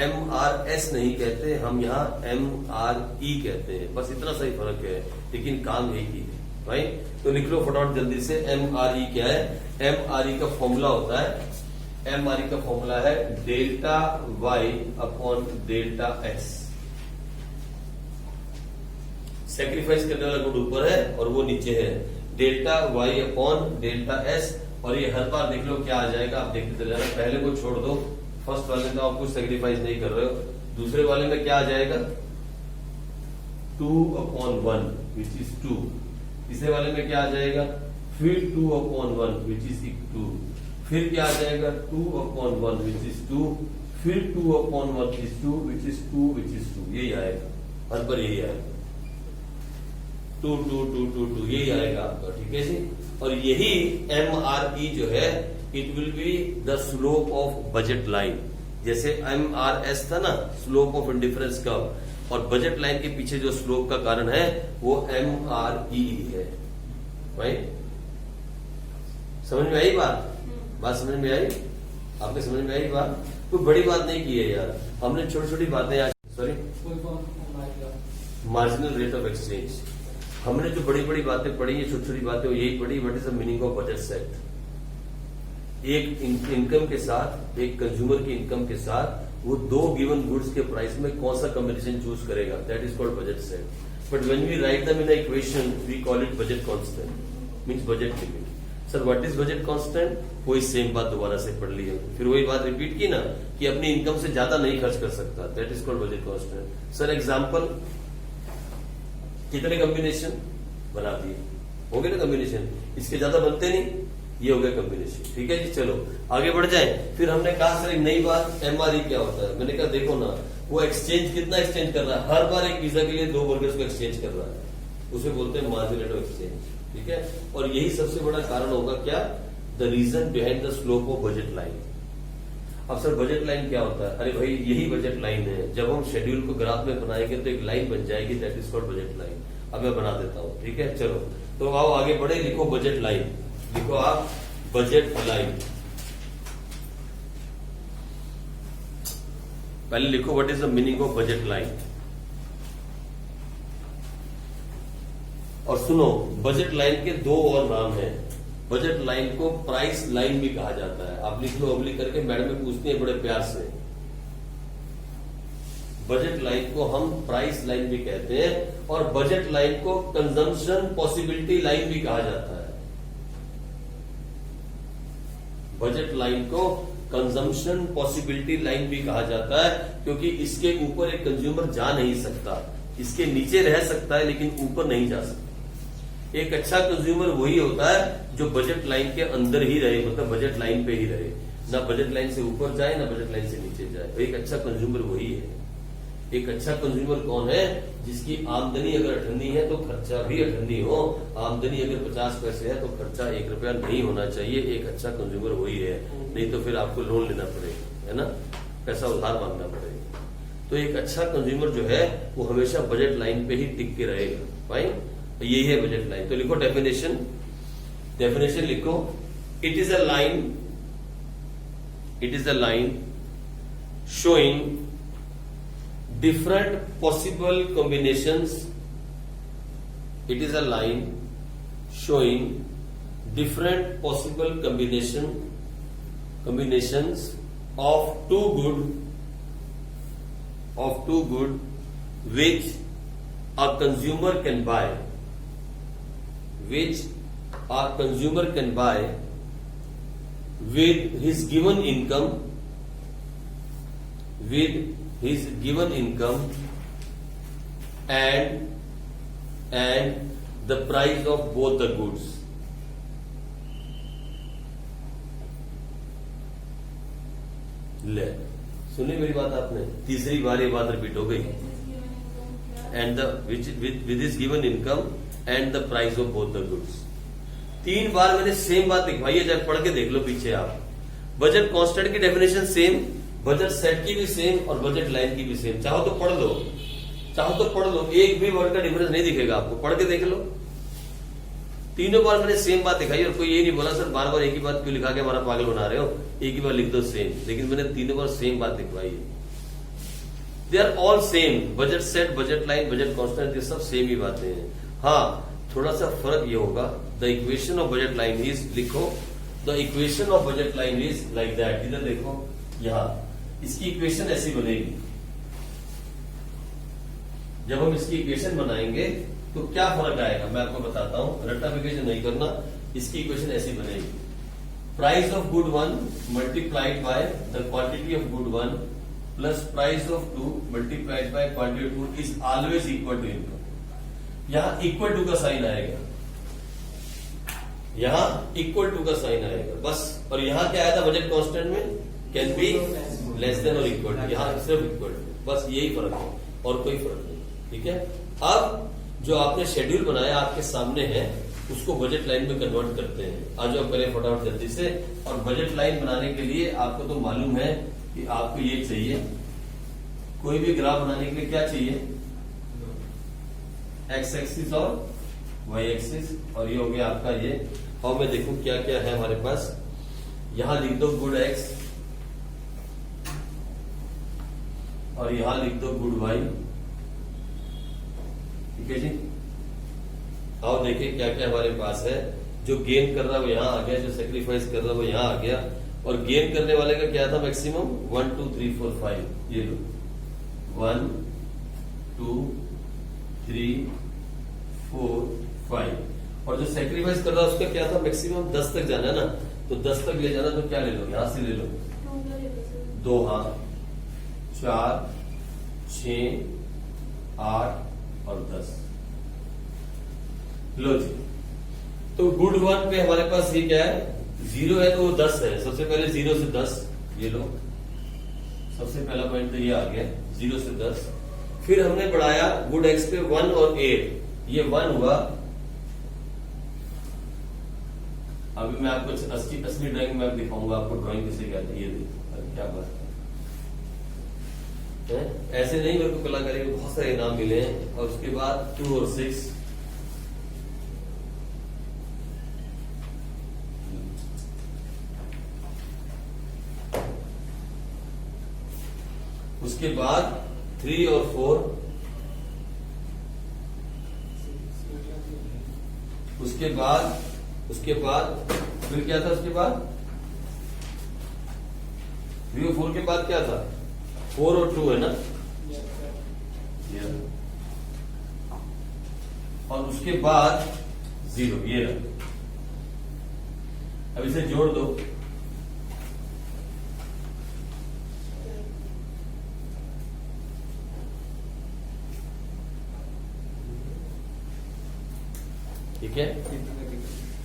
MRS नहीं कहते, हम यहाँ MRE कहते हैं, बस इतना सही फर्क है, लेकिन काम एक ही है, राइट। तो लिख लो फटाफट जल्दी से, MRE क्या है? MRE का फॉर्मूला होता है, MRE का फॉर्मूला है delta Y upon delta S। Sacrifice करने वाला गुड ऊपर है और वो नीचे है, delta Y upon delta S। और ये हर बार देख लो क्या आ जाएगा, आप देखते चले जाना। पहले को छोड़ दो, फर्स्ट वाले में आप कुछ सेक्रीफाइस नहीं कर रहे हो, दूसरे वाले में क्या आ जाएगा? 2/1 विच इज 2। तीसरे वाले में क्या आ जाएगा? फिर 2/1 विच इज 2। फिर क्या आ जाएगा? 2/1 विच इज 2। फिर 2/1 is 2 which is 2 which is 2। यही आएगा, हर पर यही आएगा, 2 2 2 2 2 यही आएगा आपका, ठीक है जी। और यही MRE जो है, it will be the slope of budget line. जैसे MRS था ना, स्लोप ऑफ इंडिफरेंस कर्व, और बजट लाइन के पीछे जो स्लोप का कारण है वो MRE है, राइट। समझ में आई बात समझ में आई? आपने समझ में आई बात? कोई बड़ी बात नहीं की है यार, हमने छोटी छोटी बातें आज, sorry, marginal rate of exchange. हमने जो बड़ी बड़ी बातें पढ़ी है, छोटी छोटी बातें, यही पढ़ी, what is the meaning of budget set. एक इनकम के साथ, एक कंज्यूमर की इनकम के साथ वो 2 गिवन गुड्स के प्राइस में कौन सा कॉम्बिनेशन चूज करेगा, that is called budget set. But when we write them in a equation we call it budget constant, means budget limit. Sir what is budget constant? वही सेम बात दोबारा से पढ़ ली है, फिर वही बात रिपीट की ना कि अपनी इनकम से ज्यादा नहीं खर्च कर सकता, that is called budget constant. Sir example, कितने कॉम्बिनेशन बना दिए, हो गए ना कॉम्बिनेशन, इसके ज्यादा बनते नहीं, ये हो गया कॉम्बिनेशन, ठीक है जी। चलो आगे बढ़ जाए। फिर हमने कहा सर एक नई बात, MRE क्या होता है? मैंने कहा देखो ना, वो एक्सचेंज कितना एक्सचेंज कर रहा है, हर बार एक पिज्जा के लिए 2 बर्गर्स को एक्सचेंज कर रहा है, उसे बोलते हैं मार्जिनल रेट ऑफ एक्सचेंज, ठीक है। और यही सबसे बड़ा कारण होगा क्या, the reason behind the slope of budget line. अब सर बजट लाइन क्या होता है? अरे भाई यही बजट लाइन है, जब हम शेड्यूल को ग्राफ में बनाएंगे तो एक लाइन बन जाएगी, that is called budget line. अब मैं बना देता हूं, ठीक है। चलो तो आओ आगे बढ़े, लिखो बजट लाइन, लिखो आप बजट लाइन। पहले लिखो what is the meaning of budget line. और सुनो, बजट लाइन के 2 और नाम हैं। बजट लाइन को प्राइस लाइन भी कहा जाता है, आप लिख लो अगली करके, मैडम पूछती है बड़े प्यार से। बजट लाइन को हम प्राइस लाइन भी कहते हैं, और बजट लाइन को कंजम्पशन पॉसिबिलिटी लाइन भी कहा जाता है। बजट लाइन को कंजम्पशन पॉसिबिलिटी लाइन भी कहा जाता है, क्योंकि इसके ऊपर एक कंज्यूमर जा नहीं सकता, इसके नीचे रह सकता है लेकिन ऊपर नहीं जा सकता। एक अच्छा कंज्यूमर वही होता है जो बजट लाइन के अंदर ही रहे, मतलब बजट लाइन पे ही रहे, ना बजट लाइन से ऊपर जाए ना बजट लाइन से नीचे जाए। तो एक अच्छा कंज्यूमर वही है। एक अच्छा कंज्यूमर कौन है? जिसकी आमदनी अगर 98 है तो खर्चा भी 98 हो, आमदनी अगर 50 पैसे है तो खर्चा 1 रुपया नहीं होना चाहिए। एक अच्छा कंज्यूमर वही है, नहीं तो फिर आपको लोन लेना पड़ेगा, है ना, पैसा उधार मांगना पड़ेगा। तो एक अच्छा कंज्यूमर जो है वो हमेशा बजट लाइन पे ही टिक के रहेगा। भाई यही है बजट लाइन। तो लिखो डेफिनेशन, डेफिनेशन लिखो, it is a line, it is a line showing different possible combinations. It is a line showing different possible combinations of two good which a consumer can buy, which a consumer can buy with his given income, with his given income and the price of both the goods. ले सुनी मेरी बात आपने? तीसरी बार ये बात रिपीट हो गई। And the with his given income and the price of both the goods. 3 बार मैंने सेम बात लिखवाई है, जब पढ़ के देख लो पीछे आप। बजट कांस्टेंट की डेफिनेशन सेम, बजट सेट की भी सेम और बजट लाइन की भी सेम। चाहो तो पढ़ लो, चाहो तो पढ़ लो, एक भी वर्ड का डिफरेंस नहीं दिखेगा आपको, पढ़ के देख लो। तीनों बार मैंने सेम बात दिखाई और कोई ये नहीं बोला सर बार बार एक ही बात क्यों लिखा के हमारा पागल बना रहे हो, एक ही बार लिख दो सेम। लेकिन मैंने तीनों बार सेम बात लिखवाई है। They are all same, budget set, budget line, budget constant, ये सब सेम ही बातें हैं। हाँ, थोड़ा सा फर्क ये होगा, the equation of budget line is, लिखो the equation of budget line is like that. इधर देखो, यहां इसकी इक्वेशन ऐसी बनेगी। जब हम इसकी इक्वेशन बनाएंगे तो क्या फर्क आएगा मैं आपको बताता हूं, रट्टाफिकेशन नहीं करना। इसकी इक्वेशन ऐसी बनेगी, price of good 1 multiplied by the quantity of good 1 plus price of 2 multiplied by quantity 2 is always equal to income. यहां इक्वल टू का साइन आएगा, यहां इक्वल टू का साइन आएगा बस। और यहां क्या आया था बजट कांस्टेंट में? कैन बी लेस देन और इक्वल टू, यहां सिर्फ इक्वल टू, बस यही फर्क है और कोई फर्क नहीं। ठीक है, अब जो आपने शेड्यूल बनाया आपके सामने है उसको बजट लाइन में कन्वर्ट करते हैं। आज आप करें फटाफट जल्दी से। और बजट लाइन बनाने के लिए आपको तो मालूम है कि आपको ये चाहिए, कोई भी ग्राफ बनाने के लिए क्या चाहिए? एक्स एक्सिस और वाई एक्सिस, और ये हो गया आपका ये। और मैं देखूं क्या क्या है हमारे पास। यहां लिख दो गुड एक्स और यहां लिख दो गुड वाई। ठीक है जी, आओ देखिए क्या क्या हमारे पास है। जो गेन कर रहा है वो यहां आ गया, जो सेक्रीफाइस कर रहा है वो यहां आ गया। और गेन करने वाले का क्या था मैक्सिमम? 1 2 3 4 5। ये लो 1 2 3 4 5। और जो सेक्रीफाइस कर रहा है उसका क्या था मैक्सिमम? 10 तक जाना है ना, तो 10 तक ले जाना, तो क्या ले लो? यहां से ले लो 2, हाँ 4 6 8 और 10। लो जी, तो गुड 1 पे हमारे पास ये क्या है? 0 है तो वो 10 है। सबसे पहले 0 से 10, ये लो सबसे पहला पॉइंट तो ये आ गया 0 से 10। फिर हमने बढ़ाया गुड एक्स पे 1 और 8, ये 1 हुआ। अभी मैं आपको असली ड्राइंग में दिखाऊंगा आपको ड्राइंग किसे कहते हैं। ये देखो क्या बात है, ऐसे नहीं मेरे को कलाकारी के बहुत सारे इनाम मिले हैं। और उसके बाद 2 और 6, उसके बाद 3 और 4, उसके बाद फिर क्या था? उसके बाद 3 और 4 के बाद क्या था? 4 और 2 है ना। और उसके बाद 0, ये रहा। अब इसे जोड़ दो, ठीक है?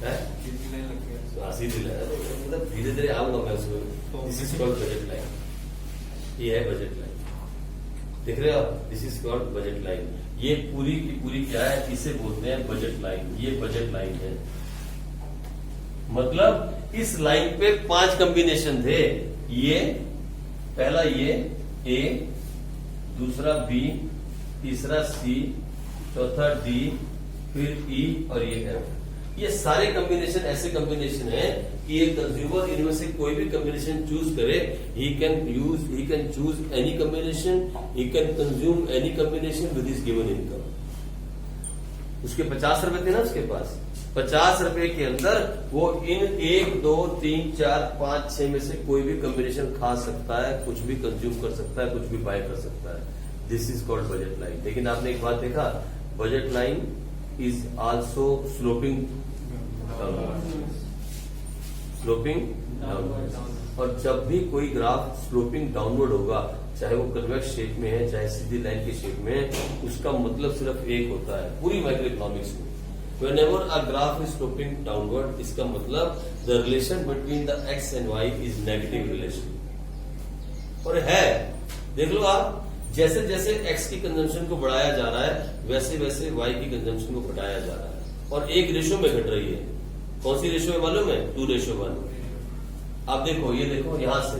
है? सीधी लाइन, मतलब धीरे धीरे आऊंगा मैं उसमें। This is called budget line. ये है बजट लाइन, देख रहे हो आप? This is called budget line. ये पूरी की पूरी क्या है, इसे बोलते हैं बजट लाइन। ये बजट लाइन है, मतलब इस लाइन पे 5 कॉम्बिनेशन थे। ये पहला, ये ए, दूसरा बी, तीसरा सी, चौथा डी, फिर ई और ये एफ। ये सारे कॉम्बिनेशन ऐसे कॉम्बिनेशन है कि एक कंज्यूमर इनमें से कोई भी कॉम्बिनेशन चूज करे, ही can choose any combination, he can consume any combination with his given income. उसके 50 रुपए थे ना उसके पास, 50 रुपए के अंदर वो इन 1, 2, 3, 4, 5, 6 में से कोई भी कॉम्बिनेशन खा सकता है, कुछ भी कंज्यूम कर सकता है, कुछ भी बाय कर सकता है। This is called budget line. लेकिन आपने एक बात देखा, budget line is also sloping downward. और जब भी कोई ग्राफ स्लोपिंग डाउनवर्ड होगा, चाहे वो कन्वेक्स शेप में है, चाहे सीधी लाइन के शेप में है, उसका मतलब सिर्फ एक होता है पूरी माइक्रो इकोनॉमिक्स में। Whenever a graph is sloping downward, इसका मतलब the relation between the x and y is negative relation। और है, देख लो आप, जैसे जैसे x की कंजम्पशन को बढ़ाया जा रहा है, वैसे वैसे y की कंजम्पशन को घटाया जा रहा है, और एक रेशो में घट रही है। कौन सी रेशो है मालूम है? 2:1। आप देखो, ये देखो यहां से,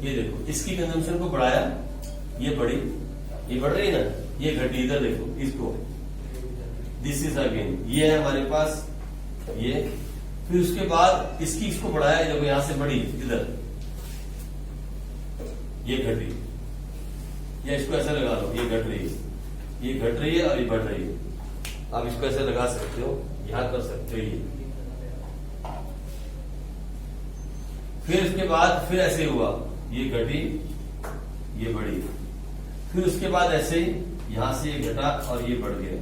ये देखो, इसकी कंजम्पशन को बढ़ाया, ये बढ़ी, ये बढ़ रही है ना, ये घटी। इधर देखो इसको, दिस इज अगेन, ये है हमारे पास ये, फिर उसके बाद इसको बढ़ाया, जब यहां से बढ़ी इधर, ये घटी, या इसको ऐसा लगा लो, ये घट रही है, ये घट रही है और ये बढ़ रही है। आप इसको ऐसे लगा सकते हो, यहां कर सकते हो ये। फिर उसके बाद फिर ऐसे हुआ, ये घटी, ये बढ़ी, फिर उसके बाद ऐसे ही यहां से ये घटा और ये बढ़ गया,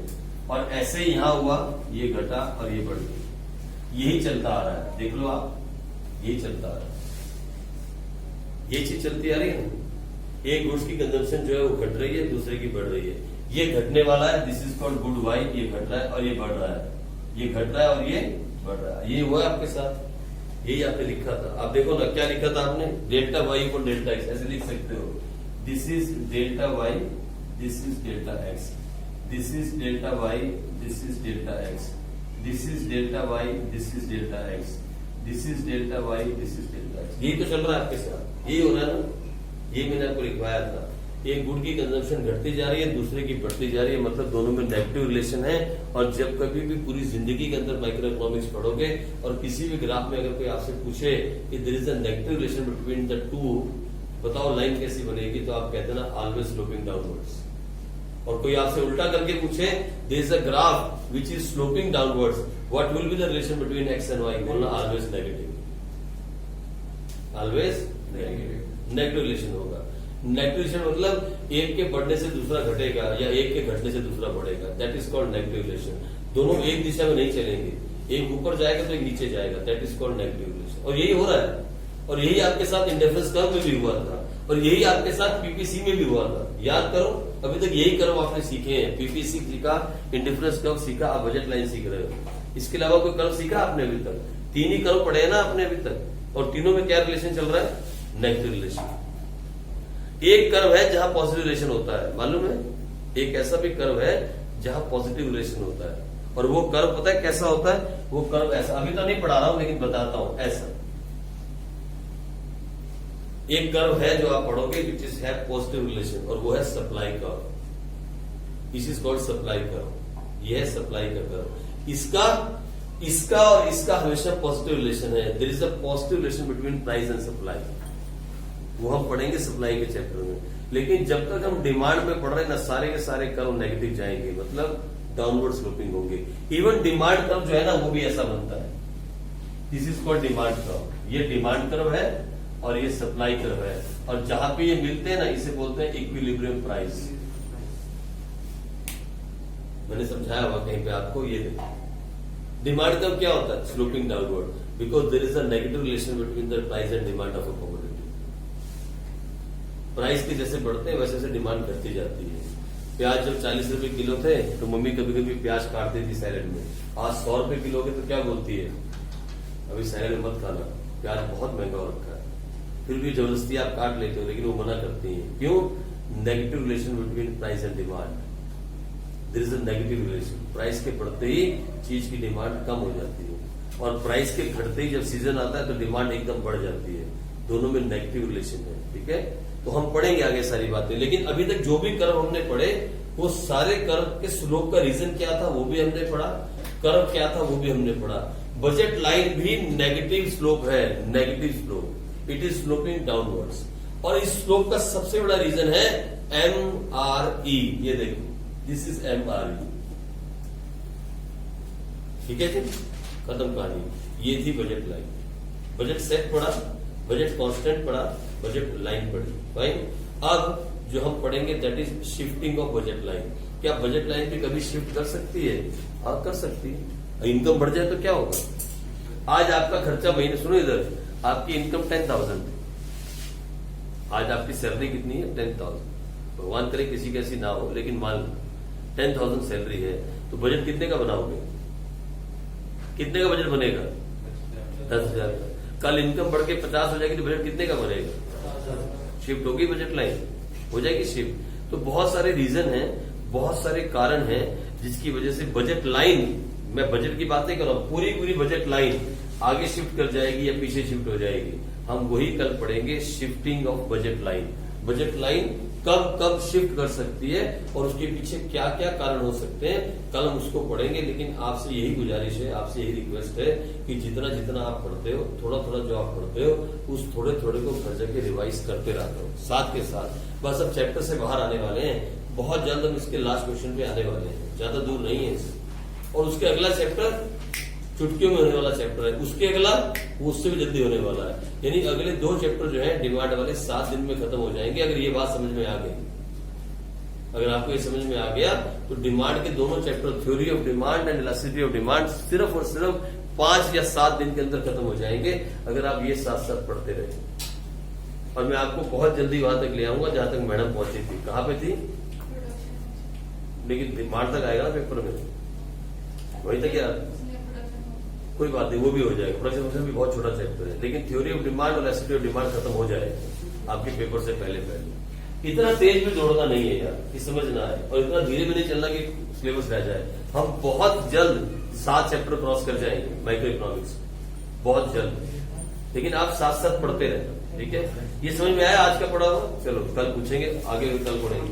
और ऐसे ही यहां हुआ, ये घटा और ये बढ़ गया। यही चलता आ रहा है, देख लो आप, यही चलता आ रहा है, ये चीज चलती आ रही है ना। एक गुड्स की कंजम्पशन जो है वो घट रही है, दूसरे की बढ़ रही है। ये घटने वाला है, this is called good Y, ये घट रहा है और ये बढ़ रहा है, ये घट रहा है और ये बढ़ रहा है। ये हुआ है आपके साथ, यही आपने लिखा था। आप देखो ना, क्या लिखा था आपने? डेल्टा वाई को डेल्टा एक्स, ऐसे लिख सकते हो। This is delta Y, this is delta X, this is delta Y, this is delta X, this is delta Y, this is delta X, this is delta Y, this is delta X. यही तो चल रहा है आपके साथ, यही हो रहा है ना। ये मैंने आपको लिखवाया था। एक गुड की कंजम्पशन घटती जा रही है, दूसरे की बढ़ती जा रही है, मतलब दोनों में नेगेटिव रिलेशन है। और जब कभी भी पूरी जिंदगी के अंदर माइक्रो इकोनॉमिक्स पढ़ोगे और किसी भी ग्राफ में अगर कोई आपसे पूछे कि there is a negative relation between the two, बताओ लाइन कैसी बनेगी, तो आप कहते हैं ना ऑलवेज स्लोपिंग डाउनवर्ड्स। और कोई आपसे उल्टा करके पूछे there is a graph which is sloping downwards, what will be the relation between X and Y, बोलना always negative, always negative relation होगा। नेगेटिव रिलेशन मतलब एक के बढ़ने से दूसरा घटेगा या एक के घटने से दूसरा बढ़ेगा, that is called negative relation. दोनों एक दिशा में नहीं चलेंगे, एक ऊपर जाएगा तो एक नीचे जाएगा, that is called negative relation. और यही हो रहा है, और यही आपके साथ इंडिफरेंस कर्व में भी हुआ था, और यही आपके साथ पीपीसी में भी हुआ था। याद करो, अभी तक यही कर्व आपने सीखे हैं, पीपीसी सीखा, इंडिफरेंस कर्व सीखा, आप बजट लाइन सीख रहे हो। इसके अलावा कोई कर्व सीखा आपने अभी तक? 3 ही कर्व पढ़े हैं ना आपने अभी तक, और तीनों में क्या रिलेशन चल रहा है? Negative relation. एक कर्व है जहां पॉजिटिव रिलेशन होता है, मालूम है? एक ऐसा भी कर्व है जहां पॉजिटिव रिलेशन होता है, और वो कर्व पता है कैसा होता है? वो कर्व ऐसा, अभी तो नहीं पढ़ा रहा हूं लेकिन बताता हूं, ऐसा एक कर्व है जो आप पढ़ोगे विच इज है पॉजिटिव रिलेशन, और वो है supply curve. This is called supply curve. ये है सप्लाई का कर्व। इसका और इसका हमेशा पॉजिटिव रिलेशन है। There is a positive relation between price and supply, वो हम पढ़ेंगे सप्लाई के चैप्टर में। लेकिन जब तक हम डिमांड में पढ़ रहे हैं ना, सारे के सारे कर्व नेगेटिव जाएंगे, मतलब डाउनवर्ड स्लोपिंग होंगे। इवन डिमांड कर्व जो है ना, वो भी ऐसा बनता है। This is called demand curve. ये डिमांड कर्व है और ये सप्लाई कर्व है, और जहां पे ये मिलते हैं ना, इसे बोलते हैं इक्विलिब्रियम प्राइस। मैंने समझाया हुआ कहीं पे आपको, ये देखो डिमांड कर्व क्या होता है? Sloping downward, because there is a negative relation between the price and demand of a commodity. Price के जैसे बढ़ते हैं वैसे वैसे डिमांड घटती जाती है। प्याज जब 40 रुपए किलो थे तो मम्मी कभी कभी प्याज काटती थी सैलेड में। आज 100 रुपए किलो के तो क्या बोलती है, अभी सैलेड मत खाना, प्याज बहुत महंगा हो रखा है। फिर भी जबरदस्ती आप काट लेते हो, लेकिन वो मना करती है। क्यों? Negative relation between price and demand. There is a negative relation. Price के बढ़ते ही चीज की डिमांड कम हो जाती है, और प्राइस के घटते ही जब सीजन आता है तो डिमांड एकदम बढ़ जाती है। दोनों में नेगेटिव रिलेशन है। ठीक है, तो हम पढ़ेंगे आगे सारी बातें, लेकिन अभी तक जो भी कर्व हमने पढ़े वो सारे कर्व के स्लोप का रीजन क्या था वो भी हमने पढ़ा, कर्व क्या था वो भी हमने पढ़ा। बजट लाइन भी नेगेटिव स्लोप है, negative slope, it is sloping downwards. और इस स्लोप का सबसे बड़ा रीजन है MRE। ये देखो, दिस इज MRE। ठीक है जी, खत्म कहानी। ये थी बजट लाइन। बजट सेट पढ़ा, बजट कांस्टेंट पढ़ा, बजट लाइन पढ़ी। फाइन। अब जो हम पढ़ेंगे that is shifting of budget line. क्या बजट लाइन भी कभी शिफ्ट कर सकती है? हाँ, कर सकती है। इनकम बढ़ जाए तो क्या होगा? आज आपका खर्चा महीने, सुनो इधर, आपकी इनकम 10,000 है, आज आपकी सैलरी कितनी है? 10,000। भगवान करे किसी की ऐसी ना हो, लेकिन मान लो 10,000 सैलरी है, तो बजट कितने का बनाओगे? कितने का बजट बनेगा? 10,000 का। कल इनकम बढ़ के 50 हो जाएगी तो बजट कितने का बनेगा? शिफ्ट होगी बजट लाइन, हो जाएगी शिफ्ट। तो बहुत सारे रीजन हैं, बहुत सारे कारण हैं जिसकी वजह से बजट लाइन, मैं बजट की बातें कर रहा हूं, पूरी बजट लाइन आगे शिफ्ट कर जाएगी या पीछे शिफ्ट हो जाएगी। हम वही कल पढ़ेंगे, shifting of budget line. Budget line कब कब शिफ्ट कर सकती है और उसके पीछे क्या क्या कारण हो सकते हैं, कल हम उसको पढ़ेंगे। लेकिन आपसे यही गुजारिश है, आपसे यही रिक्वेस्ट है कि जितना जितना आप पढ़ते हो, थोड़ा थोड़ा जो आप पढ़ते हो, उस थोड़े थोड़े को घर जाके रिवाइज करते रहते हो साथ के साथ। बस अब चैप्टर से बाहर आने वाले हैं, बहुत जल्द हम इसके लास्ट क्वेश्चन पे आने वाले हैं, ज्यादा दूर नहीं है। और उसके अगला चैप्टर चुटकियों में होने वाला चैप्टर है, उसके अगला वो उससे भी जल्दी होने वाला है। यानी अगले 2 चैप्टर जो है डिमांड वाले 7 दिन में खत्म हो जाएंगे। अगर ये बात समझ में आ गई, अगर आपको ये समझ में आ गया तो डिमांड के दोनों chapter, theory of demand and elasticity of demand, सिर्फ और सिर्फ 5 या 7 दिन के अंदर खत्म हो जाएंगे, अगर आप ये साथ साथ पढ़ते रहे। और मैं आपको बहुत जल्दी वहां तक ले आऊंगा जहां तक मैडम पहुंची थी। कहां पे थी? लेकिन डिमांड तक आएगा ना पेपर में, वही तक यार, कोई बात नहीं, वो भी हो जाएगा। प्रोडक्शन फंक्शन भी बहुत छोटा चैप्टर है, लेकिन थ्योरी ऑफ डिमांड और इलास्टिसिटी ऑफ डिमांड खत्म हो जाए आपके पेपर से पहले। इतना तेज भी दौड़ना नहीं है यार कि समझ ना आए, और इतना धीरे भी नहीं चलना कि सिलेबस रह जाए। हम बहुत जल्द 7 चैप्टर क्रॉस कर जाएंगे माइक्रो इकोनॉमिक्स, बहुत जल्द। लेकिन आप साथ साथ पढ़ते रहना, ठीक है? ये समझ में आया आज का पढ़ा हुआ? चलो कल पूछेंगे, आगे कल पढ़ेंगे।